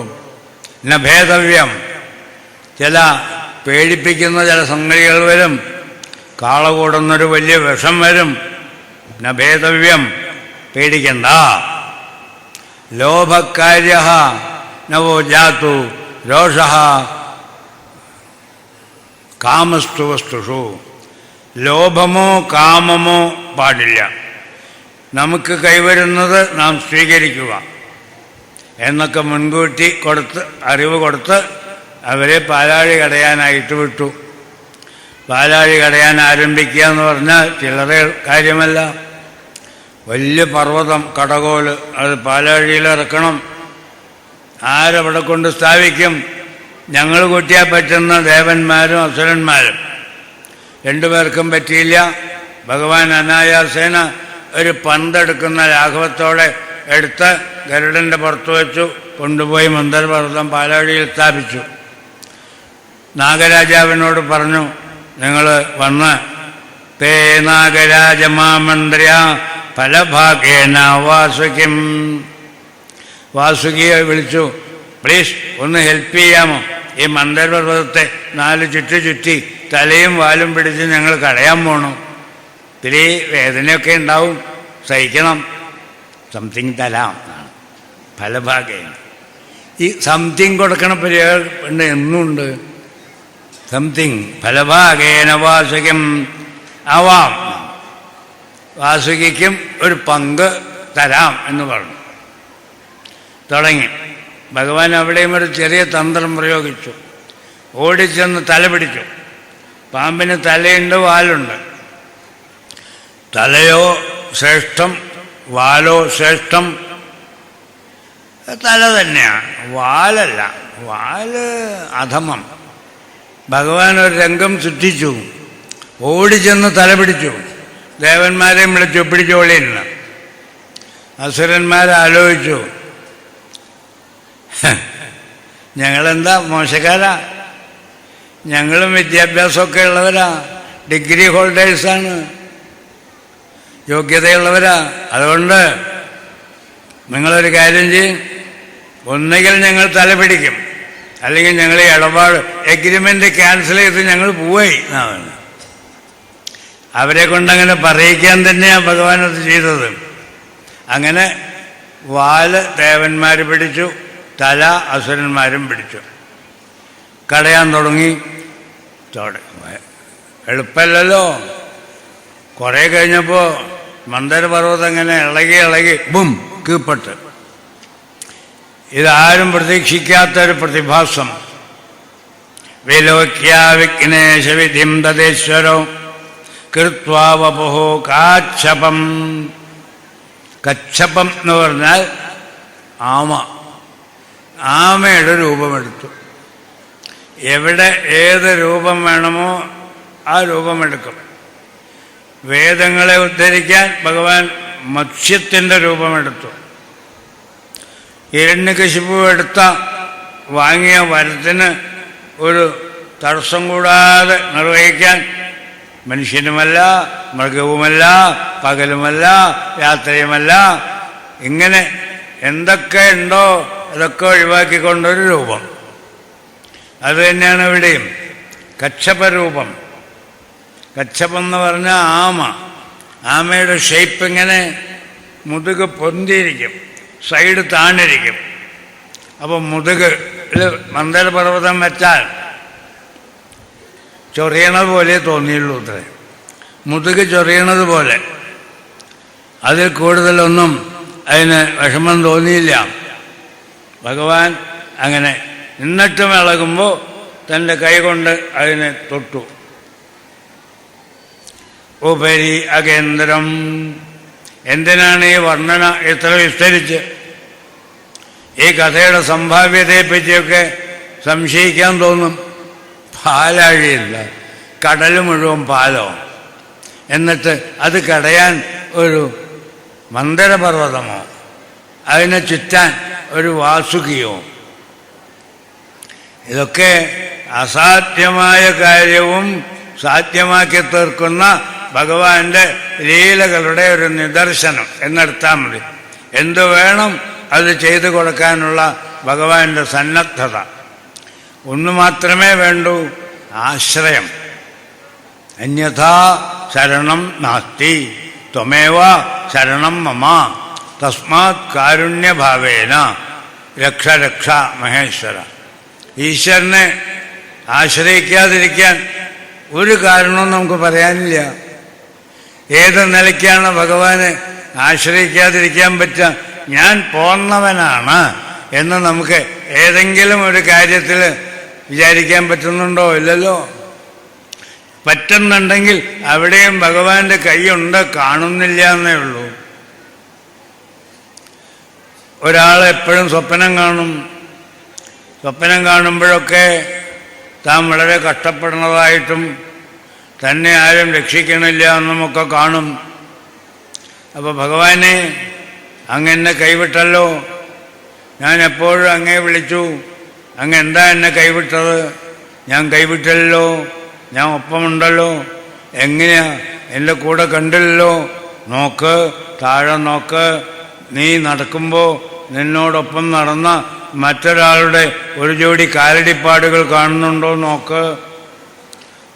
[SPEAKER 1] ന ഭേദവ്യം. ചില പേടിപ്പിക്കുന്ന ചില സംഗതികൾ വരും. കാള കൂടുന്നൊരു വലിയ വിഷം വരും. ന ഭേദവ്യം. പേടിക്കണ്ട. ലോഭകാര്യ നവോ ജാതു രോഷ കാമസ്തു വസ്തുഷു. ലോഭമോ കാമമോ പാടില്ല. നമുക്ക് കൈവരുന്നത് നാം സ്വീകരിക്കുക എന്നൊക്കെ മുൻകൂട്ടി അറിവ് കൊടുത്ത് അവരെ പാലാഴി കടയാനായിട്ട് വിട്ടു. പാലാഴി കടയാൻ ആരംഭിക്കുക എന്ന് പറഞ്ഞാൽ ചില്ലറ കാര്യമല്ല. വലിയ പർവ്വതം കടകോല് അത് പാലാഴിയിലിറക്കണം. ആരവിടെ കൊണ്ട് സ്ഥാപിക്കും? ഞങ്ങൾ കൂട്ടിയാൽ പറ്റുന്ന ദേവന്മാരും അസുരന്മാരും. 2 പേർക്കും പറ്റിയില്ല. ഭഗവാൻ അനായാസേന ഒരു പന്തെടുക്കുന്ന ലാഘവത്തോടെ എടുത്ത് ഗരുഡൻ്റെ പുറത്ത് വെച്ചു കൊണ്ടുപോയി മന്ദരപർവ്വതം പാലാഴിയിൽ സ്ഥാപിച്ചു. നാഗരാജാവിനോട് പറഞ്ഞു, നിങ്ങൾ വന്ന് തേ നാഗരാജമാമന്ത്ര്യ ഫലഭാഗേന വാസുകിം. വാസുകിയെ വിളിച്ചു, പ്ലീസ് ഒന്ന് ഹെൽപ്പ് ചെയ്യാമോ? ഈ മന്ദരപർവ്വതത്തെ 4 ചുറ്റി തലയും വാലും പിടിച്ച് ഞങ്ങൾ കടയാൻ പോണു. ഇത്തിരി വേദനയൊക്കെ ഉണ്ടാവും, സഹിക്കണം. സംതിങ് തരാം. ഫലഭാഗേന. ഈ സംതിങ് കൊടുക്കണ പരിപാടി എന്നുണ്ട്. സംതിങ് ഫലഭാഗേന വാസുകിം ആവാം. വാസുകിക്കും ഒരു പങ്ക് തരാം എന്ന് പറഞ്ഞു. തുടങ്ങി. ഭഗവാൻ അവിടെയും ഒരു ചെറിയ തന്ത്രം പ്രയോഗിച്ചു. ഓടിച്ചെന്ന് തല പിടിച്ചു. പാമ്പിന് തലയുണ്ട്, വാലുണ്ട്. തലയോ ശ്രേഷ്ഠം, വാലോ ശ്രേഷ്ഠം. തല തന്നെയാണ്, വാലല്ല. വാല് അധമം. ഭഗവാൻ ഒരു രംഗം സൃഷ്ടിച്ചു. ഓടിച്ചെന്ന് തല പിടിച്ചു. ദേവന്മാരെയും വിളിച്ചു, പിടിച്ചോളിയില്ല. അസുരന്മാരാലോചിച്ചു, ഞങ്ങളെന്താ മോശക്കാരാ? ഞങ്ങളും വിദ്യാഭ്യാസമൊക്കെ ഉള്ളവരാ, ഡിഗ്രി ഹോൾഡേഴ്സാണ്, യോഗ്യതയുള്ളവരാ. അതുകൊണ്ട് നിങ്ങളൊരു കാര്യം ചെയ്യും, ഒന്നുകിൽ ഞങ്ങൾ തല പിടിക്കും, അല്ലെങ്കിൽ ഞങ്ങൾ ഈ ഇടപാട് എഗ്രിമെൻ്റ് ക്യാൻസൽ ചെയ്ത് ഞങ്ങൾ പോയി. അവരെ കൊണ്ടങ്ങനെ പറയിക്കാൻ തന്നെയാണ് ഭഗവാൻ അത് ചെയ്തത്. അങ്ങനെ വാല് ദേവന്മാർ പിടിച്ചു, തല അസുരന്മാരും പിടിച്ചു. കടയാൻ തുടങ്ങി. എളുപ്പമല്ലല്ലോ. കുറേ കഴിഞ്ഞപ്പോൾ മന്ദരപർവ്വതം ഇങ്ങനെ ഇളകി ബും കീഴ്പ്പെട്ട്. ഇതാരും പ്രതീക്ഷിക്കാത്തൊരു പ്രതിഭാസം. വിലോക്യ വിഘ്നേശവിധിം തദേശ്വരോ കൃത്വാ വപുഃ കാച്ഛപം. കച്ഛപം എന്ന് പറഞ്ഞാൽ ആമ. ആമയുടെ രൂപമെടുത്തു. എവിടെ ഏത് രൂപം വേണമോ ആ രൂപമെടുക്കും. വേദങ്ങളെ ഉദ്ധരിക്കാൻ ഭഗവാൻ മത്സ്യത്തിൻ്റെ രൂപമെടുത്തു. ഹിരണ്യകശിപു വാങ്ങിയ വരത്തിന് ഒരു തടസ്സം കൂടാതെ നിർവഹിക്കാൻ മനുഷ്യനുമല്ല, മൃഗവുമല്ല, പകലുമല്ല, രാത്രിയുമല്ല, ഇങ്ങനെ എന്തൊക്കെ ഉണ്ടോ അതൊക്കെ ഒഴിവാക്കിക്കൊണ്ടൊരു രൂപം. അത് തന്നെയാണ് ഇവിടെയും കച്ഛപരൂപം. കച്ഛപം എന്ന് പറഞ്ഞാൽ ആമ. ആമയുടെ ഷേപ്പ് ഇങ്ങനെ മുതുക് പൊന്തിയിരിക്കും, സൈഡ് താണിരിക്കും. അപ്പോൾ മുതുകിൽ മന്ദരപർവ്വതം വെച്ചാൽ ചൊറിയണത് പോലെ തോന്നിയുള്ളൂ. അത്രേ, മുതുക് ചൊറിയണത് പോലെ. അതിൽ കൂടുതലൊന്നും അതിന് വിഷമം തോന്നിയില്ല. ഭഗവാൻ അങ്ങനെ എന്നിട്ടും ഇളകുമ്പോൾ തൻ്റെ കൈ കൊണ്ട് അതിനെ തൊട്ടു. ഉപരി അകേന്ദ്രം. എന്തിനാണ് ഈ വർണ്ണന ഇത്ര വിസ്തരിച്ച്? ഈ കഥയുടെ സംഭാവ്യതയെപ്പറ്റിയൊക്കെ സംശയിക്കാൻ തോന്നും. പാലാഴിയില്ല, കടൽ മുഴുവൻ പാലോ, എന്നിട്ട് അത് കടയാൻ ഒരു മന്ദരപർവ്വതമോ, അതിനെ ചുറ്റാൻ ഒരു വാസുകിയോ? ഇതൊക്കെ അസാധ്യമായ കാര്യവും സാധ്യമാക്കി തീർക്കുന്ന ഭഗവാന്റെ ലീലകളുടെ ഒരു നിദർശനം എന്നെടുത്താൽ മതി. എന്തു വേണം അത് ചെയ്തു കൊടുക്കാനുള്ള ഭഗവാന്റെ സന്നദ്ധത. ഒന്ന് മാത്രമേ വേണ്ടൂ, ആശ്രയം. അന്യഥാ ശരണം നാസ്തി ത്വമേവ ശരണം മമ തസ്മാത് കാരുണ്യഭാവേന രക്ഷ രക്ഷ മഹേശ്വര. ഈശ്വരനെ ആശ്രയിക്കാതിരിക്കാൻ ഒരു കാരണവും നമുക്ക് പറയാനില്ല. ഏത് നിലയ്ക്കാണ് ഭഗവാനെ ആശ്രയിക്കാതിരിക്കാൻ പറ്റുക? ഞാൻ പോന്നവനാണ് എന്ന് നമുക്ക് ഏതെങ്കിലും ഒരു കാര്യത്തിൽ വിചാരിക്കാൻ പറ്റുന്നുണ്ടോ? ഇല്ലല്ലോ. പറ്റുന്നുണ്ടെങ്കിൽ അവിടെയും ഭഗവാന്റെ കൈയുണ്ട്, കാണുന്നില്ല എന്നേ ഉള്ളൂ. ഒരാൾ എപ്പോഴും സ്വപ്നം കാണും. സ്വപ്നം കാണുമ്പോഴൊക്കെ താൻ വളരെ കഷ്ടപ്പെടുന്നതായിട്ടും തന്നെ ആരും രക്ഷിക്കണില്ല എന്നുമൊക്കെ കാണും. അപ്പോൾ ഭഗവാനെ, അങ്ങ് എന്നെ കൈവിട്ടല്ലോ, ഞാൻ എപ്പോഴും അങ്ങേ വിളിച്ചു, അങ്ങ് എന്താ എന്നെ കൈവിട്ടത്? ഞാൻ കൈവിട്ടല്ലോ, ഞാൻ ഒപ്പമുണ്ടല്ലോ, എങ്ങനെയാ എൻ്റെ കൂടെ കണ്ടില്ലല്ലോ? നോക്ക്, താഴെ നോക്ക്, നീ നടക്കുമ്പോൾ നിന്നോടൊപ്പം നടന്ന മറ്റൊരാളുടെ ഒരു ജോഡി കാലടിപ്പാടുകൾ കാണുന്നുണ്ടോ? നോക്ക്.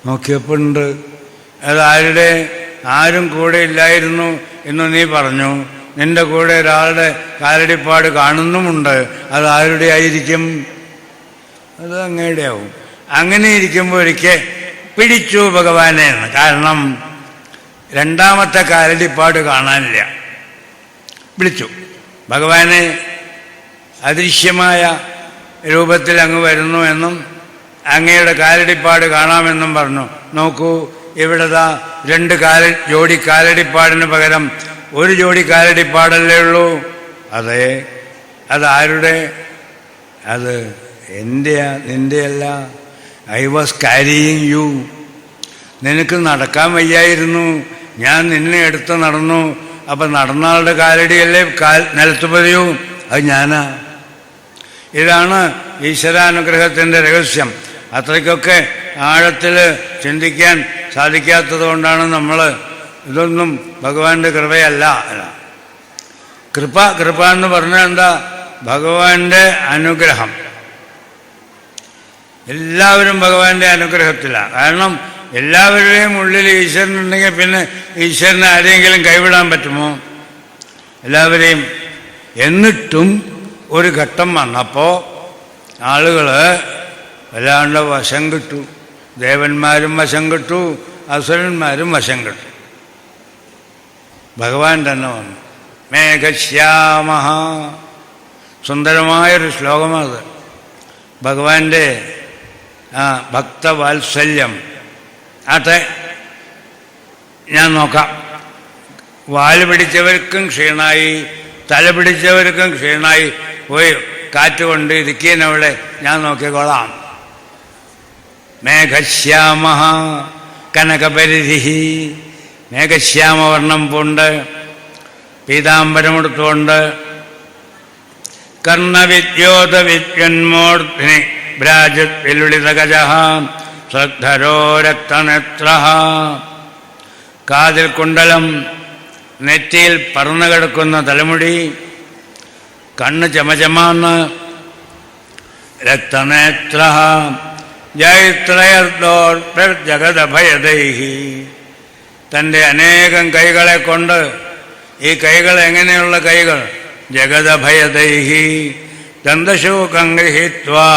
[SPEAKER 1] നോക്കിയപ്പോൾ ഉണ്ട്. അതാരുടെ? ആരും കൂടെ ഇല്ലായിരുന്നു എന്ന് നീ പറഞ്ഞു. നിന്റെ കൂടെ ഒരാളുടെ കാലടിപ്പാട് കാണുന്നുമുണ്ട്. അതാരുടെ ആയിരിക്കും? അത് അങ്ങയുടെ ആവും. അങ്ങനെ ഇരിക്കുമ്പോൾ ഒരിക്കൽ പിടിച്ചു ഭഗവാനെ. കാരണം രണ്ടാമത്തെ കാലടിപ്പാട് കാണാനില്ല. വിളിച്ചു ഭഗവാനെ, അദൃശ്യമായ രൂപത്തിൽ അങ്ങ് വരുന്നു എന്നും അങ്ങയുടെ കാലടിപ്പാട് കാണാമെന്നും പറഞ്ഞു. നോക്കൂ, ഇവിടെതാ രണ്ട് ജോഡി കാലടിപ്പാടിന് പകരം ഒരു ജോഡി കാലടിപ്പാടല്ലേ ഉള്ളൂ. അതെ, അതാരുടെ? അത് എൻ്റെയാ, നിൻ്റെയല്ല. I was carrying you. നിനക്ക് നടക്കാൻ വയ്യായിരുന്നു, ഞാൻ നിന്നെ എടുത്ത് നടന്നു. അപ്പം നടന്നാളുടെ കാലടിയല്ലേ നിലത്ത് പതിയൂ? അത് ഞാനാ. ഇതാണ് ഈശ്വരാനുഗ്രഹത്തിൻ്റെ രഹസ്യം. അത്രയ്ക്കൊക്കെ ആഴത്തിൽ ചിന്തിക്കാൻ സാധിക്കാത്തത് കൊണ്ടാണ് നമ്മൾ ഇതൊന്നും ഭഗവാന്റെ കൃപയല്ല. കൃപ എന്ന് പറഞ്ഞാൽ എന്താ? ഭഗവാന്റെ അനുഗ്രഹം. എല്ലാവരും ഭഗവാന്റെ അനുഗ്രഹത്തിലാണ്. കാരണം എല്ലാവരുടെയും ഉള്ളിൽ ഈശ്വരനുണ്ടെങ്കിൽ പിന്നെ ഈശ്വരനെ ആരെങ്കിലും കൈവിടാൻ പറ്റുമോ? എല്ലാവരെയും. എന്നിട്ടും ഒരു ഘട്ടം വന്നപ്പോൾ ആളുകൾ വല്ലാണ്ട് വശം കിട്ടു. ദേവന്മാരും വശം കിട്ടു, അസുരന്മാരും വശം കിട്ടു. ഭഗവാൻ തന്നെ വന്നു. മേഘശ്യാമ. സുന്ദരമായൊരു ശ്ലോകമാണത്. ഭഗവാന്റെ ഭക്തവാത്സല്യം. ആട്ടെ, ഞാൻ നോക്കാം. വാല് പിടിച്ചവർക്കും ക്ഷീണായി, തല പിടിച്ചവർക്കും ക്ഷീണായി. പോയി കാറ്റുകൊണ്ട് ഇരിക്കുന്നവിടെ ഞാൻ നോക്കിക്കോളാം. മേഘശ്യാമ കനകപരിധി. മേഘശ്യാമവർണ്ണം പൂണ്ട്, പീതാംബരമെടുത്തുകൊണ്ട്, കർണവിദ്യോതവിദ്യന്മൂർധ്നി ഭ്രാജത് വിലുളിതഗജ ശ്രദ്ധരോ രക്തനേത്ര. കാതിൽ കുണ്ടലം, നെറ്റിയിൽ പറന്നു കിടക്കുന്ന തലമുടി, കണ്ണ് ചമചമാന്ന്, രക്തനേത്ര. ജഗദഭയദൈഹി. തൻ്റെ അനേകം കൈകളെ കൊണ്ട്, ഈ കൈകൾ എങ്ങനെയുള്ള കൈകൾ? ജഗദഭയദൈഹി. ദന്തശൂകം ഗൃഹീത്വാ.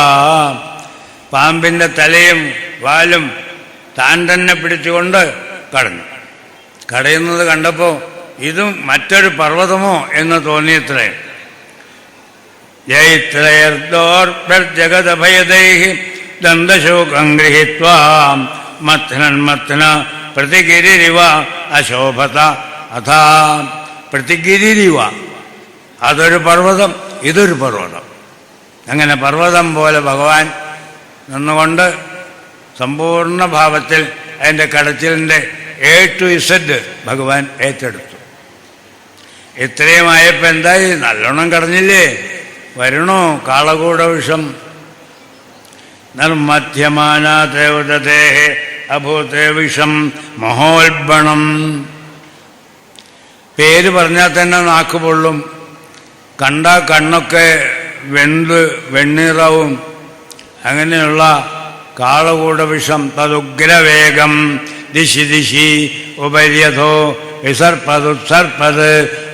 [SPEAKER 1] പാമ്പിൻ്റെ തലയും വാലും താൻ തന്നെ പിടിച്ചുകൊണ്ട് കടന്നു. കടയുന്നത് കണ്ടപ്പോൾ ഇതും മറ്റൊരു പർവ്വതമോ എന്ന് തോന്നിയത്രേ. ജയിത്രയർദോർജഗദഭയദൈഹി ദന്തശോകം ഗൃഹീത്വാ മത്ന പ്രതിഗിരിരിവ അശോഭത അഥാ പ്രതിഗിരിരിവ. അതൊരു പർവ്വതം, ഇതൊരു പർവ്വതം. അങ്ങനെ പർവ്വതം പോലെ ഭഗവാൻ നിന്നുകൊണ്ട് സമ്പൂർണ്ണ ഭാവത്തിൽ അതിൻ്റെ കടച്ചിലിൻ്റെ A to Z ഭഗവാൻ ഏറ്റെടുത്തു. ഇത്രയുമായപ്പോൾ എന്തായി? നല്ലോണം കടഞ്ഞില്ലേ? വരണോ കാളകൂട വിഷം. നിർമധ്യമാനാദേവതേ അഭൂതേ വിഷം മഹോൽബണം. പേര് പറഞ്ഞാൽ തന്നെ നാക്ക് പൊള്ളും, കണ്ട കണ്ണൊക്കെ വെണ്ണീറാവും. അങ്ങനെയുള്ള കാളകൂട വിഷം. തദുഗ്രവേഗം ദിശി ദിശി ഉപര്യഥോ വിസർപ്പതുത്സർപ്പത്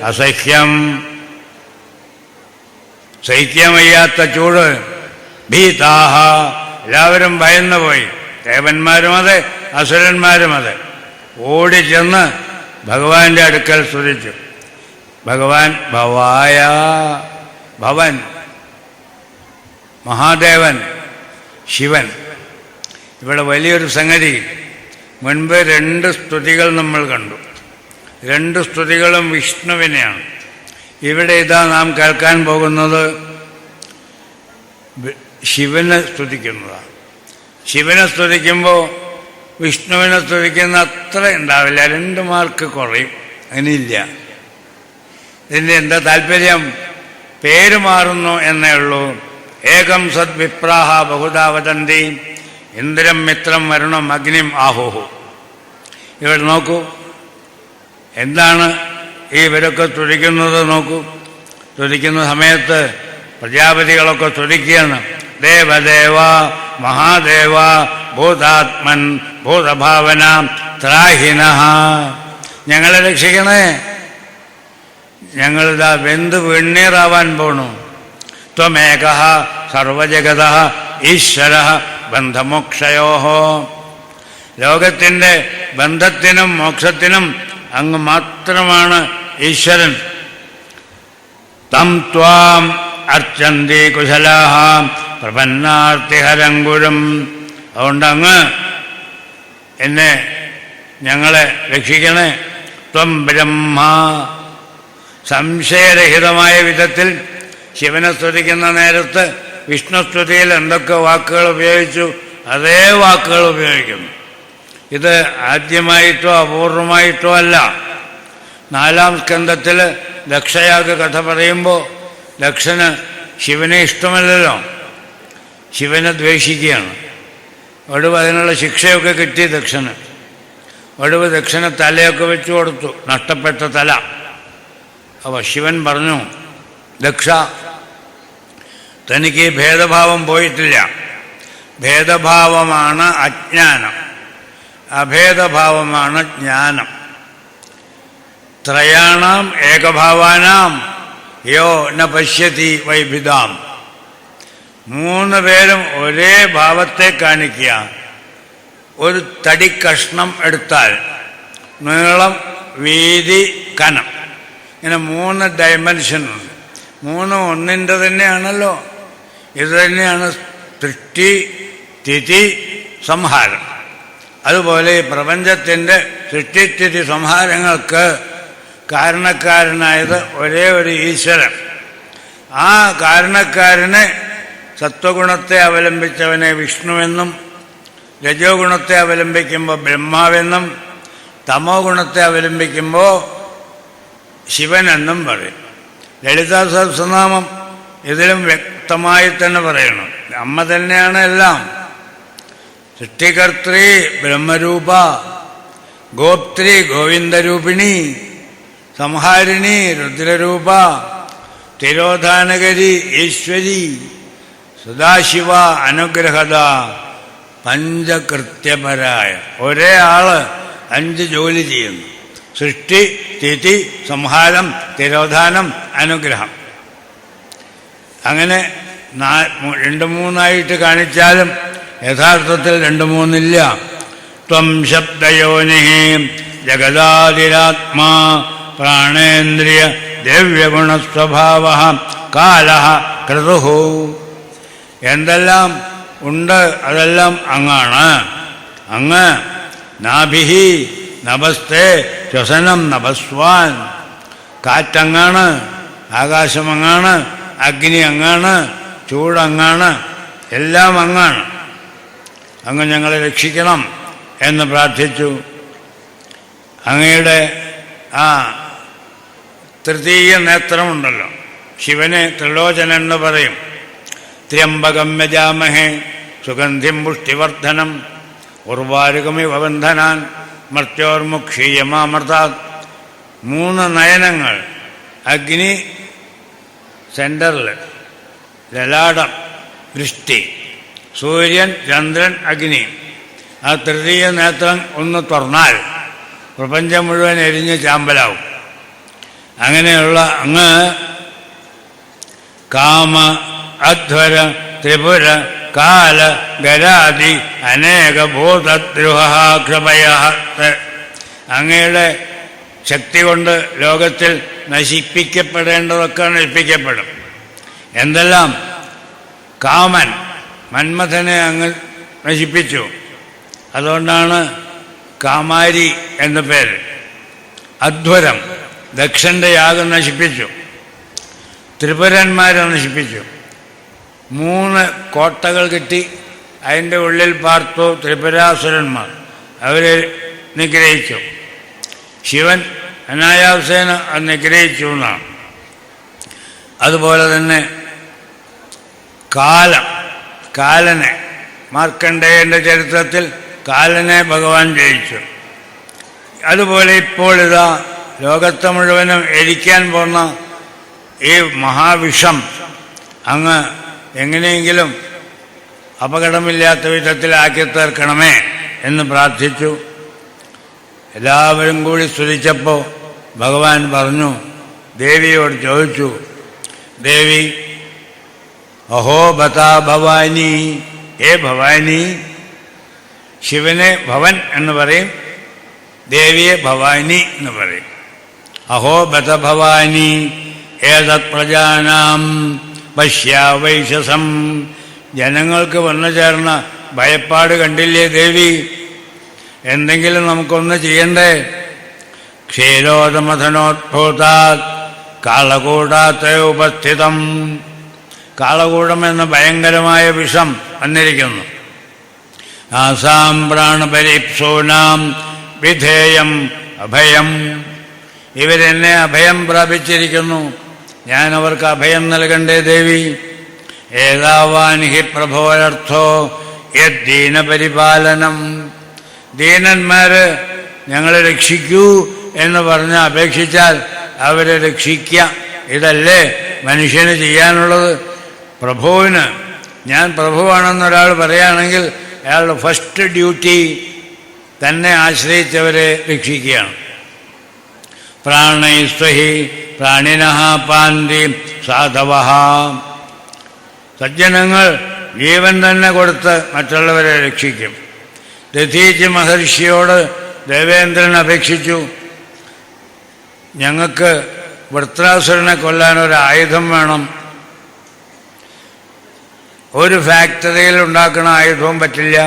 [SPEAKER 1] അസഹ്യം. സഹിക്കാൻ വയ്യാത്ത ചൂട്. ഭീതാഹ, എല്ലാവരും ഭയന്നു പോയി. ദേവന്മാരും അതെ, അസുരന്മാരും അതെ. ഓടിച്ചെന്ന് ഭഗവാന്റെ അടുക്കൽ സ്തുതിച്ചു. ഭഗവാൻ ഭവായ, ഭവൻ മഹാദേവൻ ശിവൻ. ഇവിടെ വലിയൊരു സംഗതി. മുൻപ് 2 സ്തുതികൾ നമ്മൾ കണ്ടു. 2 സ്തുതികളും വിഷ്ണുവിനെയാണ്. ഇവിടെ ഇതാ നാം കേൾക്കാൻ പോകുന്നത് ശിവനെ സ്തുതിക്കുന്നതാണ്. ശിവനെ സ്തുതിക്കുമ്പോൾ വിഷ്ണുവിനെ സ്തുതിക്കുന്ന അത്ര ഉണ്ടാവില്ല, 2 മാർക്ക് കുറയും. അങ്ങനെയില്ല. ഇതിൻ്റെ എന്താ താല്പര്യം? പേര് മാറുന്നു എന്നേ ഉള്ളൂ. ഏകം സദ്വിപ്രാഹ ബഹുധാ വദന്തി ഇന്ദ്രം മിത്രം വരുണം അഗ്നിം ആഹുഹു. ഇവിടെ നോക്കൂ, എന്താണ് ഇവരൊക്കെ തുതിക്കുന്നത് നോക്കൂ. തുതിക്കുന്ന സമയത്ത് പ്രജാപതികളൊക്കെ തുതിക്കുകയാണ്. ദേവദേവ മഹാദേവ ഭൂതാത്മൻ ഭൂതഭാവന ത്രാഹിന, ഞങ്ങളെ രക്ഷിക്കണേ, ഞങ്ങളിതാ വെന്ത് വെണ്ണീറാവാൻ പോണു. ത്വമേക സർവജഗത ഈശ്വര ബന്ധമോക്ഷയോ. ലോകത്തിൻ്റെ ബന്ധത്തിനും മോക്ഷത്തിനും അങ്ങ് മാത്രമാണ് ഈശ്വരൻ. തം ത്വാം അർച്ചന്തി കുശലാഹ പ്രപന്നാർത്തിഹരങ്കുരം. അതുകൊണ്ട് അങ്ങ് എന്നെ, ഞങ്ങളെ രക്ഷിക്കണേ. ത്വം ബ്രഹ്മ. സംശയരഹിതമായ വിധത്തിൽ ശിവനെ സ്തുതിക്കുന്ന നേരത്ത് വിഷ്ണുസ്തുതിയിൽ എന്തൊക്കെ വാക്കുകൾ ഉപയോഗിച്ചു, അതേ വാക്കുകൾ ഉപയോഗിക്കുന്നു. ഇത് ആദ്യമായിട്ടോ അപൂർവമായിട്ടോ അല്ല. 4-ാം സ്കന്ധത്തിൽ ദക്ഷയാഗ കഥ പറയുമ്പോൾ ദക്ഷന് ശിവനെ ഇഷ്ടമല്ലല്ലോ, ശിവനെ ദ്വേഷിക്കുകയാണ്. ഒടുവ് അതിനുള്ള ശിക്ഷയൊക്കെ കിട്ടി ദക്ഷന്. ഒടുവ് ദക്ഷന് തലയൊക്കെ വെച്ചു കൊടുത്തു, നഷ്ടപ്പെട്ട തല. അപ്പോൾ ശിവൻ പറഞ്ഞു, ദക്ഷ, തനിക്ക് ഭേദഭാവം പോയിട്ടില്ല. ഭേദഭാവമാണ് അജ്ഞാനം, അഭേദഭാവമാണ് ജ്ഞാനം. ത്രയാണാം ഏകഭാവാനാം യോ ന പശ്യതി വൈഭിതാം. 3 പേരും ഒരേ ഭാവത്തെ കാണിക്കുക. ഒരു തടി കഷ്ണം എടുത്താൽ നീളം, വീതി, കനം, ഇങ്ങനെ 3 ഡയമെൻഷനുണ്ട്. 3 ഒന്നിൻ്റെ തന്നെയാണല്ലോ. ഇത് തന്നെയാണ് സൃഷ്ടി, സ്ഥിതി, സംഹാരം. അതുപോലെ ഈ പ്രപഞ്ചത്തിൻ്റെ സൃഷ്ടിസ്ഥിതി സംഹാരങ്ങൾക്ക് കാരണക്കാരനായത് ഒരേ ഒരു ഈശ്വരൻ. ആ കാരണക്കാരനെ സത്വഗുണത്തെ അവലംബിച്ചവനെ വിഷ്ണുവെന്നും, രജോ ഗുണത്തെ അവലംബിക്കുമ്പോൾ ബ്രഹ്മാവെന്നും, തമോ ഗുണത്തെ അവലംബിക്കുമ്പോൾ ശിവനെന്നും പറയും. ലളിതാ സഹസ്രനാമം ഇതിലും വ്യക്തമായി തന്നെ പറയണം. അമ്മ തന്നെയാണ് എല്ലാം. സൃഷ്ടികർത്തൃ ബ്രഹ്മരൂപ, ഗോപ്ത്രി ഗോവിന്ദരൂപിണി, സംഹാരിണി രുദ്രരൂപ, തിരോധാനകരി ഈശ്വരി, സദാശിവ അനുഗ്രഹത, പഞ്ചകൃത്യപരായ. ഒരേ ആള് 5 ജോലി ചെയ്യുന്നു. സൃഷ്ടി, സ്ഥിതി, സംഹാരം, തിരോധാനം, അനുഗ്രഹം. അങ്ങനെ 2-3 കാണിച്ചാലും യഥാർത്ഥത്തിൽ 2-3 ഇല്ല. ത്വം ശബ്ദയോനി ജഗദാദിരാത്മാ പ്രാണേന്ദ്രിയ ദ്രവ്യഗുണസ്വഭാവ കാലഃ ക്രതുഃ. എന്തെല്ലാം ഉണ്ട് അതെല്ലാം അങ്ങാണ്. അങ്ങ് നാഭിഹി നഭസ്തേ ശ്വസനം നഭസ്വാൻ. കാറ്റങ്ങാണ്, ആകാശമങ്ങാണ്, അഗ്നി അങ്ങാണ്, ചൂടങ്ങാണ്, എല്ലാം അങ്ങാണ്. അങ്ങ് ഞങ്ങളെ രക്ഷിക്കണം എന്ന് പ്രാർത്ഥിച്ചു. അങ്ങയുടെ ആ തൃതീയ നേത്രമുണ്ടല്ലോ, ശിവനെ ത്രിലോചനൻ എന്ന് പറയും. ത്രയംബകം യജാമഹേ സുഗന്ധിം പുഷ്ടിവർദ്ധനം ഉർവാരുകമിവ ബന്ധനാൻ മർത്യോർമുക്ഷീയമാമൃതാത്. 3 നയനങ്ങൾ, അഗ്നി സെൻറ്ററിൽ, ലലാടം ദൃഷ്ടി, സൂര്യൻ ചന്ദ്രൻ അഗ്നി. ആ തൃതീയ നേത്രം ഒന്ന് തുറന്നാൽ പ്രപഞ്ചം മുഴുവൻ എരിഞ്ഞ് ചാമ്പലാവും. അങ്ങനെയുള്ള അങ്ങ് കാമ അധ്വര ത്രിപുര കാല ഗരാദി അനേക ഭൂതദ്രുഹക്ഷഭയ. അങ്ങയുടെ ശക്തി കൊണ്ട് ലോകത്തിൽ നശിപ്പിക്കപ്പെടേണ്ടതൊക്കെ നശിപ്പിക്കപ്പെടും. എന്തെല്ലാം? കാമൻ, മന്മഥനെ അങ്ങ് നശിപ്പിച്ചു. അതുകൊണ്ടാണ് കാമാരി എന്ന പേര്. അധ്വരം, ദക്ഷൻ്റെ യാഗം നശിപ്പിച്ചു. ത്രിപുരന്മാരെ നശിപ്പിച്ചു. 3 കോട്ടകൾ കിട്ടി, അതിൻ്റെ ഉള്ളിൽ പാർത്തു ത്രിപുരാസുരന്മാർ. അവരെ നിഗ്രഹിച്ചു. ശിവൻ അനായാസേന അത് നിഗ്രഹിച്ചു എന്നാണ്. അതുപോലെ തന്നെ കാലനെ, മാർക്കണ്ഡേയൻ്റെ ചരിത്രത്തിൽ കാലനെ ഭഗവാൻ ജയിച്ചു. അതുപോലെ ഇപ്പോൾ ഇതാ ലോകത്തെ മുഴുവനും എരിക്കാൻ പോന്ന ഈ മഹാവിഷം അങ്ങ് എങ്ങനെയെങ്കിലും അപകടമില്ലാത്ത വിധത്തിലാക്കി തീർക്കണമേ എന്ന് പ്രാർത്ഥിച്ചു. എല്ലാവരും കൂടി സ്തുതിച്ചപ്പോൾ ഭഗവാൻ പറഞ്ഞു, ദേവിയോട് ചോദിച്ചു, ദേവി അഹോ ബതാ ഭവാനി, ഏ ഭവാനി. ശിവനെ ഭവൻ എന്ന് പറയും, ദേവിയെ ഭവാനി എന്ന് പറയും. അഹോ ബത ഭവാനി ഏതത് പ്രജാനാം പശ്യാവൈശസം. ജനങ്ങൾക്ക് വന്നു ചേർന്ന ഭയപ്പാട് കണ്ടില്ലേ ദേവി? എന്തെങ്കിലും നമുക്കൊന്ന് ചെയ്യണ്ടേ? ക്ഷീരോദമഥനോദ്ഭൂതാത് കാളകൂടാത്തെ ഉപസ്ഥിതം. കാളകൂടം എന്ന ഭയങ്കരമായ വിഷം വന്നിരിക്കുന്നു. ആസാം പ്രാണപരീപ്സൂനാം വിധേയം അഭയം. ഇവരെന്നെ അഭയം പ്രാപിച്ചിരിക്കുന്നു, ഞാൻ അവർക്ക് അഭയം നൽകണ്ടേ ദേവി? ഏതാവാൻ ഹി പ്രഭോരർത്ഥോ യദ്ദീനപരിപാലനം. ദീനന്മാര് ഞങ്ങളെ രക്ഷിക്കൂ എന്ന് പറഞ്ഞ് അപേക്ഷിച്ചാൽ അവരെ രക്ഷിക്കുക, ഇതല്ലേ മനുഷ്യന് ചെയ്യാനുള്ളത്? പ്രഭുവിന്, ഞാൻ പ്രഭുവാണെന്നൊരാൾ പറയുകയാണെങ്കിൽ അയാളുടെ ഫസ്റ്റ് ഡ്യൂട്ടി തന്നെ ആശ്രയിച്ചവരെ രക്ഷിക്കുകയാണ്. പ്രാണൈസ്വഹി പ്രാണിനഃ പാന്തി സാധവഃ. സജ്ജനങ്ങൾ ജീവൻ തന്നെ കൊടുത്ത് മറ്റുള്ളവരെ രക്ഷിക്കും. ദധീചി മഹർഷിയോട് ദേവേന്ദ്രൻ അപേക്ഷിച്ചു, ഞങ്ങൾക്ക് വൃത്രാസുരനെ കൊല്ലാൻ ഒരു ആയുധം വേണം. ഒരു ഫാക്ടറിയിൽ ഉണ്ടാക്കുന്ന ആയുധവും പറ്റില്ല,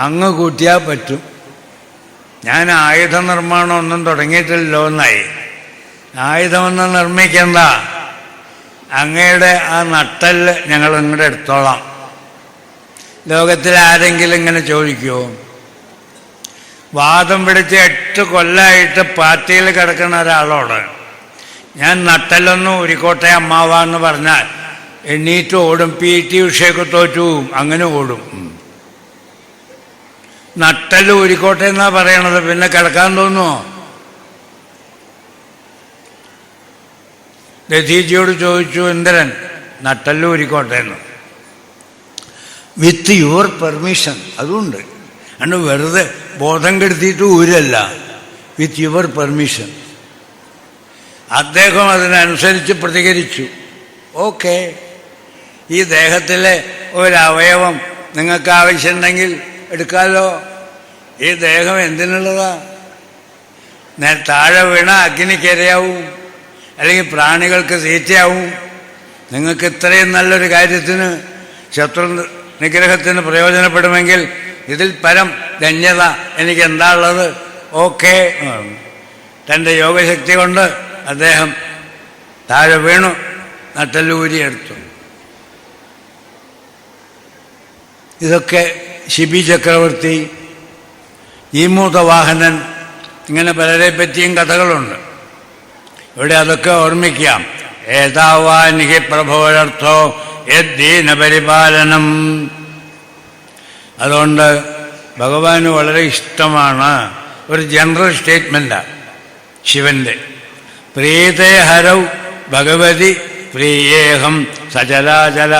[SPEAKER 1] അങ്ങ് കൂട്ടിയാൽ പറ്റും. ഞാൻ ആയുധ നിർമ്മാണം ഒന്നും തുടങ്ങിയിട്ടില്ലല്ലോ എന്നായി. ആയുധമൊന്നും നിർമ്മിക്കണ്ട, അങ്ങയുടെ ആ നട്ടല് ഞങ്ങൾ ഇങ്ങോട്ട് എടുത്തോളാം. ലോകത്തിൽ ആരെങ്കിലും ഇങ്ങനെ ചോദിക്കുമോ? വാദം പിടിച്ച് 8 കൊല്ലമായിട്ട് പാർട്ടിയിൽ കിടക്കുന്ന ഒരാളോട് ഞാൻ നട്ടലൊന്നും ഉരിക്കോട്ടെ അമ്മാവാന്ന് പറഞ്ഞാൽ എണ്ണീറ്റ് ഓടും. PT ഉഷയൊക്കെ തോറ്റും, അങ്ങനെ ഓടും. നട്ടല് ഉരിക്കോട്ടെ എന്നാ പറയണത്, പിന്നെ കിടക്കാൻ തോന്നുമോ? ദധീജിയോട് ചോദിച്ചു ഇന്ദ്രൻ, നട്ടല് ഉരിക്കോട്ടെ എന്ന്. With your permission. അതുകൊണ്ട് അന്ന് വെറുതെ ബോധം കെടുത്തിയിട്ട് ഊരല്ല, വിത്ത് യുവർ പെർമിഷൻ. അദ്ദേഹം അതിനനുസരിച്ച് പ്രതികരിച്ചു. ഓക്കെ, ഈ ദേഹത്തിലെ ഒരവയവം നിങ്ങൾക്ക് ആവശ്യമുണ്ടെങ്കിൽ എടുക്കാമല്ലോ. ഈ ദേഹം എന്തിനുള്ളതാ? താഴെ വീണ അഗ്നിക്കിരയാവും, അല്ലെങ്കിൽ പ്രാണികൾക്ക് തീറ്റയാവും. നിങ്ങൾക്ക് ഇത്രയും നല്ലൊരു കാര്യത്തിന്, ശത്രു നിഗ്രഹത്തിന് പ്രയോജനപ്പെടുമെങ്കിൽ ഇതിൽ പരം ധന്യത എനിക്ക് എന്താ ഉള്ളത്? ഓക്കെ. തൻ്റെ യോഗശക്തി കൊണ്ട് അദ്ദേഹം താഴെ വീണു, നട്ടല്ലൂരിയെടുത്തു. ഇതൊക്കെ ശിബി ചക്രവർത്തി, ജീമൂതവാഹനൻ, ഇങ്ങനെ പലരെ പറ്റിയും കഥകളുണ്ട്. ഇവിടെ അതൊക്കെ ഓർമ്മിക്കാം. ഏതാവാനിഹി പ്രഭോരർത്ഥോ യദ്ദീന പരിപാലനം. അതുകൊണ്ട് ഭഗവാന് വളരെ ഇഷ്ടമാണ്. ഒരു ജനറൽ സ്റ്റേറ്റ്മെൻറ്റാണ് ശിവന്റെ. പ്രീതേ ഹരൗ ഭഗവതി പ്രിയേഹം സചരാചല.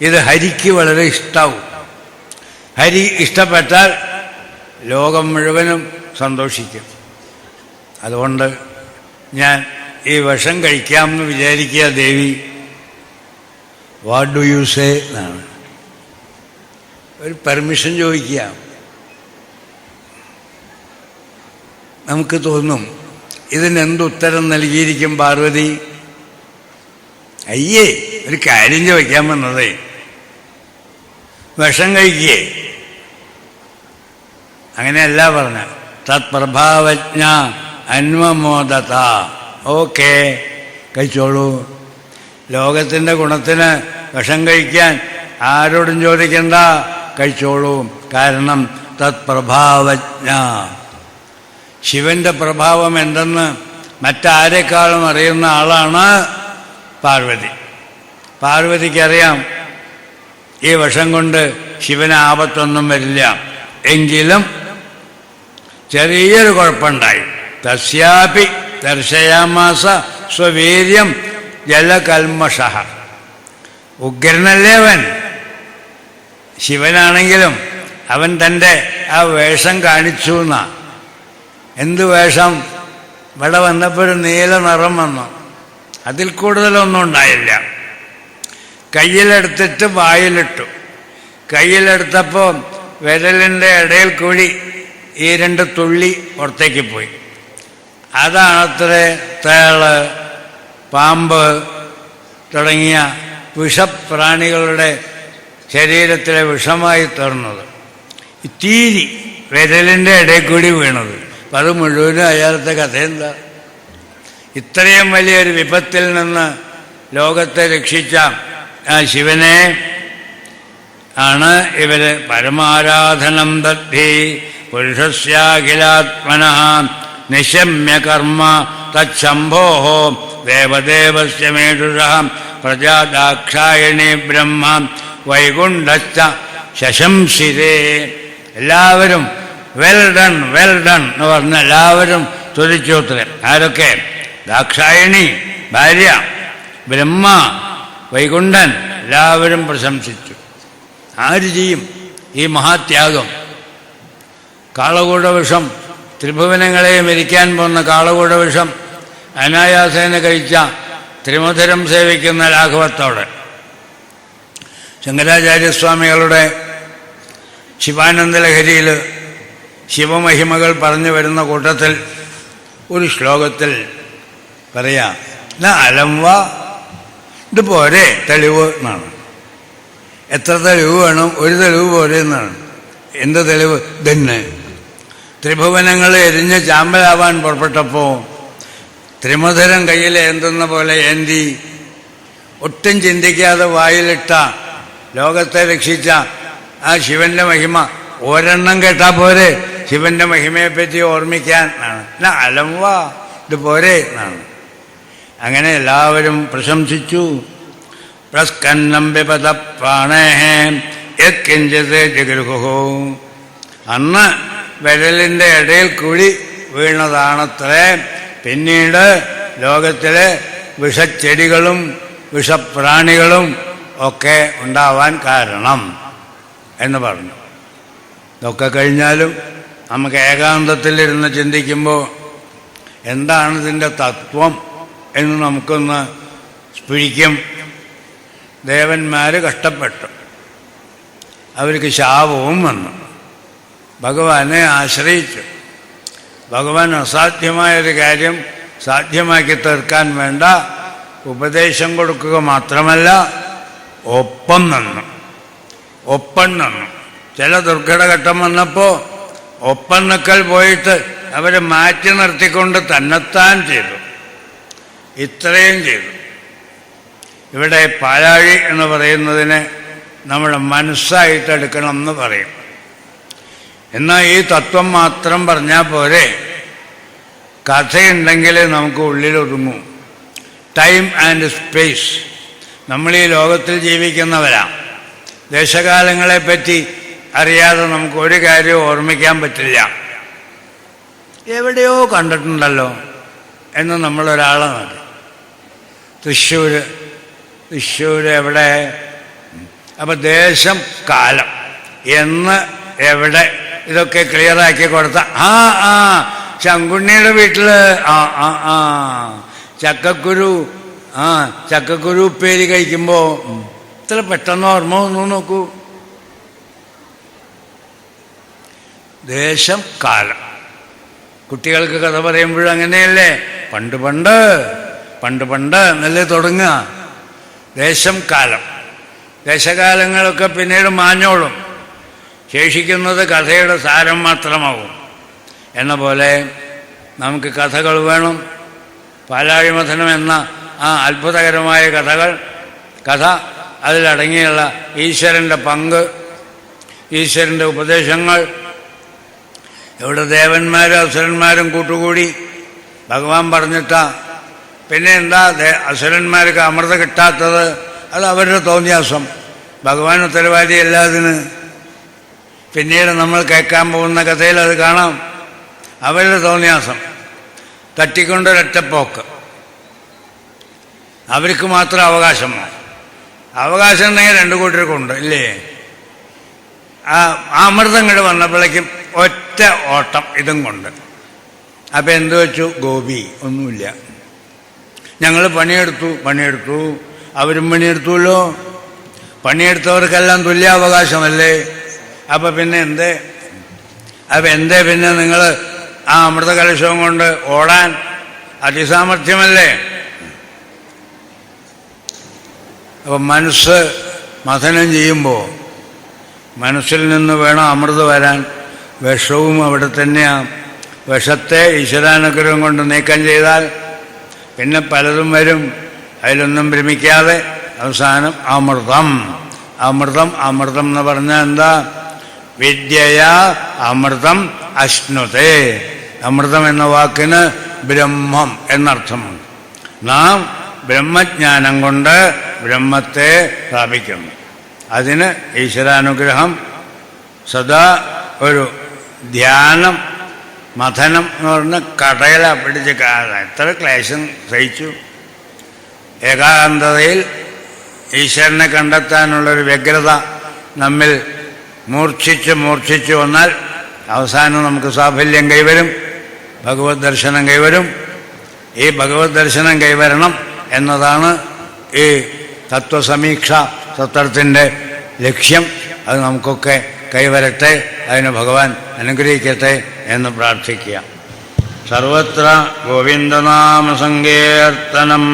[SPEAKER 1] ഇത് ഹരിക്ക് വളരെ ഇഷ്ടാവും. ഹരി ഇഷ്ടപ്പെട്ടാൽ ലോകം മുഴുവനും സന്തോഷിക്കും. അതുകൊണ്ട് ഞാൻ ഈ വിഷം കഴിക്കാമെന്ന് വിചാരിക്കുക ദേവി. വാട്ട് ഡു യു സേ എന്നാണ്. ഒരു പെർമിഷൻ ചോദിക്കുക. നമുക്ക് തോന്നും ഇതിനെന്തുത്തരം നൽകിയിരിക്കും പാർവതി. അയ്യേ, ഒരു കാര്യം ചോദിക്കാൻ വന്നതേ, വിഷം കഴിക്കേ. അങ്ങനെയല്ല പറഞ്ഞ. തത്പ്രഭാവജ്ഞ അന്വമോദത. ഓക്കെ, കഴിച്ചോളൂ. ലോകത്തിൻ്റെ ഗുണത്തിന് വിഷം കഴിക്കാൻ ആരോടും ചോദിക്കണ്ട, കഴിച്ചോളൂ. കാരണം തത്പ്രഭാവജ്ഞ. ശിവന്റെ പ്രഭാവം എന്തെന്ന് മറ്റാരെക്കാളും അറിയുന്ന ആളാണ് പാർവതി. പാർവതിക്കറിയാം ഈ വിഷം കൊണ്ട് ശിവന് ആപത്തൊന്നും വരില്ല. എങ്കിലും ചെറിയൊരു കുഴപ്പമുണ്ടായി. തസ്യാപി ദർശയാമാസ സ്വവീര്യം ജലകൽമഷ. ഉഗ്രനല്ലേ അവൻ. ശിവനാണെങ്കിലും അവൻ തൻ്റെ ആ വേഷം കാണിച്ചു എന്നാ. എന്ത് വേഷം? ഇവിടെ വന്നപ്പോൾ ഒരു നീല നിറം വന്നു. അതിൽ കൂടുതലൊന്നും ഉണ്ടായില്ല. കയ്യിലെടുത്തിട്ട് വായിലിട്ടു. കയ്യിലെടുത്തപ്പോൾ വിരലിൻ്റെ ഇടയിൽ കൂടി ഈ 2 തുള്ളി പുറത്തേക്ക് പോയി. അതാണത്രേ തേള്, പാമ്പ് തുടങ്ങിയ വിഷപ്രാണികളുടെ ശരീരത്തിലെ വിഷമായി തീർന്നത്. തീരി വിരലിൻ്റെ ഇടയിൽ കൂടി വീണത്. അപ്പം അത് മുഴുവനും അയാളത്തെ കഥയെന്താ? ഇത്രയും വലിയൊരു വിപത്തിൽ നിന്ന് ലോകത്തെ രക്ഷിച്ച ആ ശിവനെ ആണ് ഇവര് പരമാരാധനം ദദ്ധി പുരുഷസ്യാഖിലാത്മനഃ നിശമ്യ കർമ്മ തച്ഛംഭോ ദേവദേവസ്യ മേഷുഷഃ പ്രജാദാക്ഷായണി ബ്രഹ്മ വൈകുണ്ഠശ്ച ശശംസിരേ. എല്ലാവരും വെൽ ഡൺ വെൽ ഡൺ എന്ന് പറഞ്ഞ എല്ലാവരും സ്തുതിച്ചോത്രേ. ആരൊക്കെ? ദാക്ഷായണി ഭാര്യ, ബ്രഹ്മ, വൈകുണ്ഠൻ, എല്ലാവരും പ്രശംസിച്ചു. ആര് ചെയ്യും ഈ മഹാത്യാഗം? കാളകൂട വിഷം, ത്രിഭുവനങ്ങളെയും മരിക്കാൻ പോകുന്ന കാളകൂട വിഷം അനായാസേന കഴിച്ച ത്രിമധുരം സേവിക്കുന്ന ലാഘവത്തോടെ. ശങ്കരാചാര്യസ്വാമികളുടെ ശിവാനന്ദലഹരിയിൽ ശിവമഹിമകൾ പറഞ്ഞു വരുന്ന കൂട്ടത്തിൽ ഒരു ശ്ലോകത്തിൽ പറയാം, ന അലം വാ, ഇത് പോരെ തെളിവ് എന്നാണ്. എത്ര തെളിവ് വേണം? ഒരു തെളിവ് പോരെ എന്നാണ്. എന്ത് തെളിവ്? തന്നെ ത്രിഭുവനങ്ങൾ എരിഞ്ഞ് ചാമ്പലാവാൻ പുറപ്പെട്ടപ്പോൾ ത്രിമധുരം കയ്യിൽ ഏന്തുന്ന പോലെ ഏന്തി ഒട്ടും ചിന്തിക്കാതെ വായിലിട്ട ലോകത്തെ രക്ഷിച്ച ആ ശിവന്റെ മഹിമ ഒരെണ്ണം കേട്ടാൽ പോരെ ശിവന്റെ മഹിമയെപ്പറ്റി ഓർമ്മിക്കാൻ ആണ്. അലം വാ, ഇത് പോരെ എന്നാണ്. അങ്ങനെ എല്ലാവരും പ്രശംസിച്ചു. പ്രസ്കന്നം വിപത പ്രാണേഹേ യത്കിഞ്ചിത് ജിഗൃഹോ. അന്ന് വിരലിൻ്റെ ഇടയിൽ കൂടി വീണതാണത്രേ പിന്നീട് ലോകത്തിലെ വിഷച്ചെടികളും വിഷപ്രാണികളും ഒക്കെ ഉണ്ടാവാൻ കാരണം എന്ന് പറഞ്ഞു. ഇതൊക്കെ കഴിഞ്ഞാലും നമുക്ക് ഏകാന്തത്തിലിരുന്ന് ചിന്തിക്കുമ്പോൾ എന്താണ് ഇതിൻ്റെ തത്വം എന്ന് നമുക്കൊന്ന് സ്ഫുരിക്കും. ദേവന്മാർ കഷ്ടപ്പെട്ടു, അവർക്ക് ശാപവും വന്നു, ഭഗവാനെ ആശ്രയിച്ചു. ഭഗവാൻ അസാധ്യമായൊരു കാര്യം സാധ്യമാക്കി തീർക്കാൻ വേണ്ട ഉപദേശം കൊടുക്കുക മാത്രമല്ല, ഒപ്പം നിന്നു. ചില ദുർഘടഘട്ടം വന്നപ്പോൾ ഒപ്പം നിൽക്കൽ പോയിട്ട് അവരെ മാറ്റി നിർത്തിക്കൊണ്ട് തന്നെത്താൻ ചെയ്തു. ഇത്രയും ചെയ്തു. ഇവിടെ പാലാഴി എന്ന് പറയുന്നതിനെ നമ്മുടെ മനസ്സായിട്ട് എടുക്കണം എന്ന് പറയും. എന്നാൽ ഈ തത്വം മാത്രം പറഞ്ഞാൽ പോരെ, കഥയുണ്ടെങ്കിൽ നമുക്ക് ഉള്ളിലൊതുങ്ങും. Time and space. നമ്മൾ ഈ ലോകത്തിൽ ജീവിക്കുന്നവരാണ്. ദേശകാലങ്ങളെപ്പറ്റി അറിയാതെ നമുക്ക് ഒരു കാര്യവും ഓർമ്മിക്കാൻ പറ്റില്ല. എവിടെയോ കണ്ടിട്ടുണ്ടല്ലോ എന്ന് നമ്മളൊരാളെ നോക്കി. തൃശ്ശൂർ എവിടെ? അപ്പം ദേശം കാലം എന്ന് എവിടെ, ഇതൊക്കെ ക്ലിയറാക്കി കൊടുത്ത ശങ്കുണ്ണിയുടെ വീട്ടിൽ ചക്കക്കുരു ഉപ്പേരി കഴിക്കുമ്പോൾ ഇത്ര പെട്ടെന്ന് ഓർമ്മ വന്നു. നോക്കൂ, ദേശം കാലം. കുട്ടികൾക്ക് കഥ പറയുമ്പോഴും അങ്ങനെയല്ലേ, പണ്ട് എന്നല്ലേ തുടങ്ങുക. ദേശം കാലം. ദേശകാലങ്ങളൊക്കെ പിന്നീട് മാഞ്ഞോളും. ശേഷിക്കുന്നത് കഥയുടെ സാരം മാത്രമാവും. എന്ന പോലെ നമുക്ക് കഥകൾ വേണം. പാലാഴി മഥനം എന്ന ആ അത്ഭുതകരമായ കഥ അതിലടങ്ങിയുള്ള ഈശ്വരൻ്റെ പങ്ക്, ഈശ്വരൻ്റെ ഉപദേശങ്ങൾ, ഇവിടെ ദേവന്മാരും അസുരന്മാരും കൂട്ടുകൂടി ഭഗവാൻ പറഞ്ഞിട്ടാ. പിന്നെ എന്താ അസുരന്മാർക്ക് അമൃതം കിട്ടാത്തത്? അത് അവരുടെ തോന്നിയാസം. ഭഗവാൻ ഉത്തരവാദിയല്ല അതിന്. പിന്നീട് നമ്മൾ കേൾക്കാൻ പോകുന്ന കഥയിൽ അത് കാണാം. അവരുടെ തോന്നിയാസം, തട്ടിക്കൊണ്ടൊരൊറ്റപ്പോക്ക്. അവർക്ക് മാത്രം അവകാശമോ? അവകാശം ഉണ്ടെങ്കിൽ രണ്ടു കൂട്ടർക്കുണ്ട്, ഇല്ലേ? ആ അമൃതം ഇങ്ങോട്ട് വന്നപ്പോഴേക്കും ഒറ്റ ഓട്ടം ഇതും കൊണ്ട്. അപ്പം എന്തു വെച്ചു? ഗോപി ഒന്നുമില്ല. ഞങ്ങൾ പണിയെടുത്തു, അവരും പണിയെടുത്തുല്ലോ. പണിയെടുത്തവർക്കെല്ലാം തുല്യാവകാശമല്ലേ? അപ്പം പിന്നെ എന്തേ പിന്നെ നിങ്ങൾ ആ അമൃത കലശവും കൊണ്ട് ഓടാൻ? അതിസാമർഥ്യമല്ലേ? അപ്പം മനസ്സ് മഥനം ചെയ്യുമ്പോൾ മനസ്സിൽ നിന്ന് വേണം അമൃത് വരാൻ. വിഷവും അവിടെ തന്നെയാണ്. വിഷത്തെ ഈശ്വരാനുഗ്രഹം കൊണ്ട് നീക്കം ചെയ്താൽ പിന്നെ പലതും വരും. അതിലൊന്നും ഭ്രമിക്കാതെ അവസാനം അമൃതം എന്ന് പറഞ്ഞാൽ എന്താ? വിദ്യയാ അമൃതം അശ്നുതേ. അമൃതം എന്ന വാക്കിന് ബ്രഹ്മം എന്നർത്ഥമുണ്ട്. നാം ബ്രഹ്മജ്ഞാനം കൊണ്ട് ബ്രഹ്മത്തെ പ്രാപിക്കുന്നു. അതിന് ഈശ്വരാനുഗ്രഹം, സദാ ഒരു ധ്യാനം, മഥനം എന്ന് പറഞ്ഞ കടയില പിടിച്ച് എത്ര ക്ലേശം സഹിച്ചു. ഏകാന്തതയിൽ ഈശ്വരനെ കണ്ടെത്താനുള്ളൊരു വ്യഗ്രത നമ്മിൽ മൂർച്ഛിച്ച് വന്നാൽ അവസാനം നമുക്ക് സാഫല്യം കൈവരും, ഭഗവത് ദർശനം കൈവരും. ഈ ഭഗവത് ദർശനം കൈവരണം എന്നതാണ് ഈ തത്വസമീക്ഷ സത്രത്തിൻ്റെ ലക്ഷ്യം. അത് നമുക്കൊക്കെ കൈവരട്ടെ. അതിന് ഭഗവാൻ അനുഗ്രഹിക്കട്ടെ എന്ന് പ്രാർത്ഥിക്കുക. സർവത്ര ഗോവിന്ദനാമ സങ്കീർത്തനം.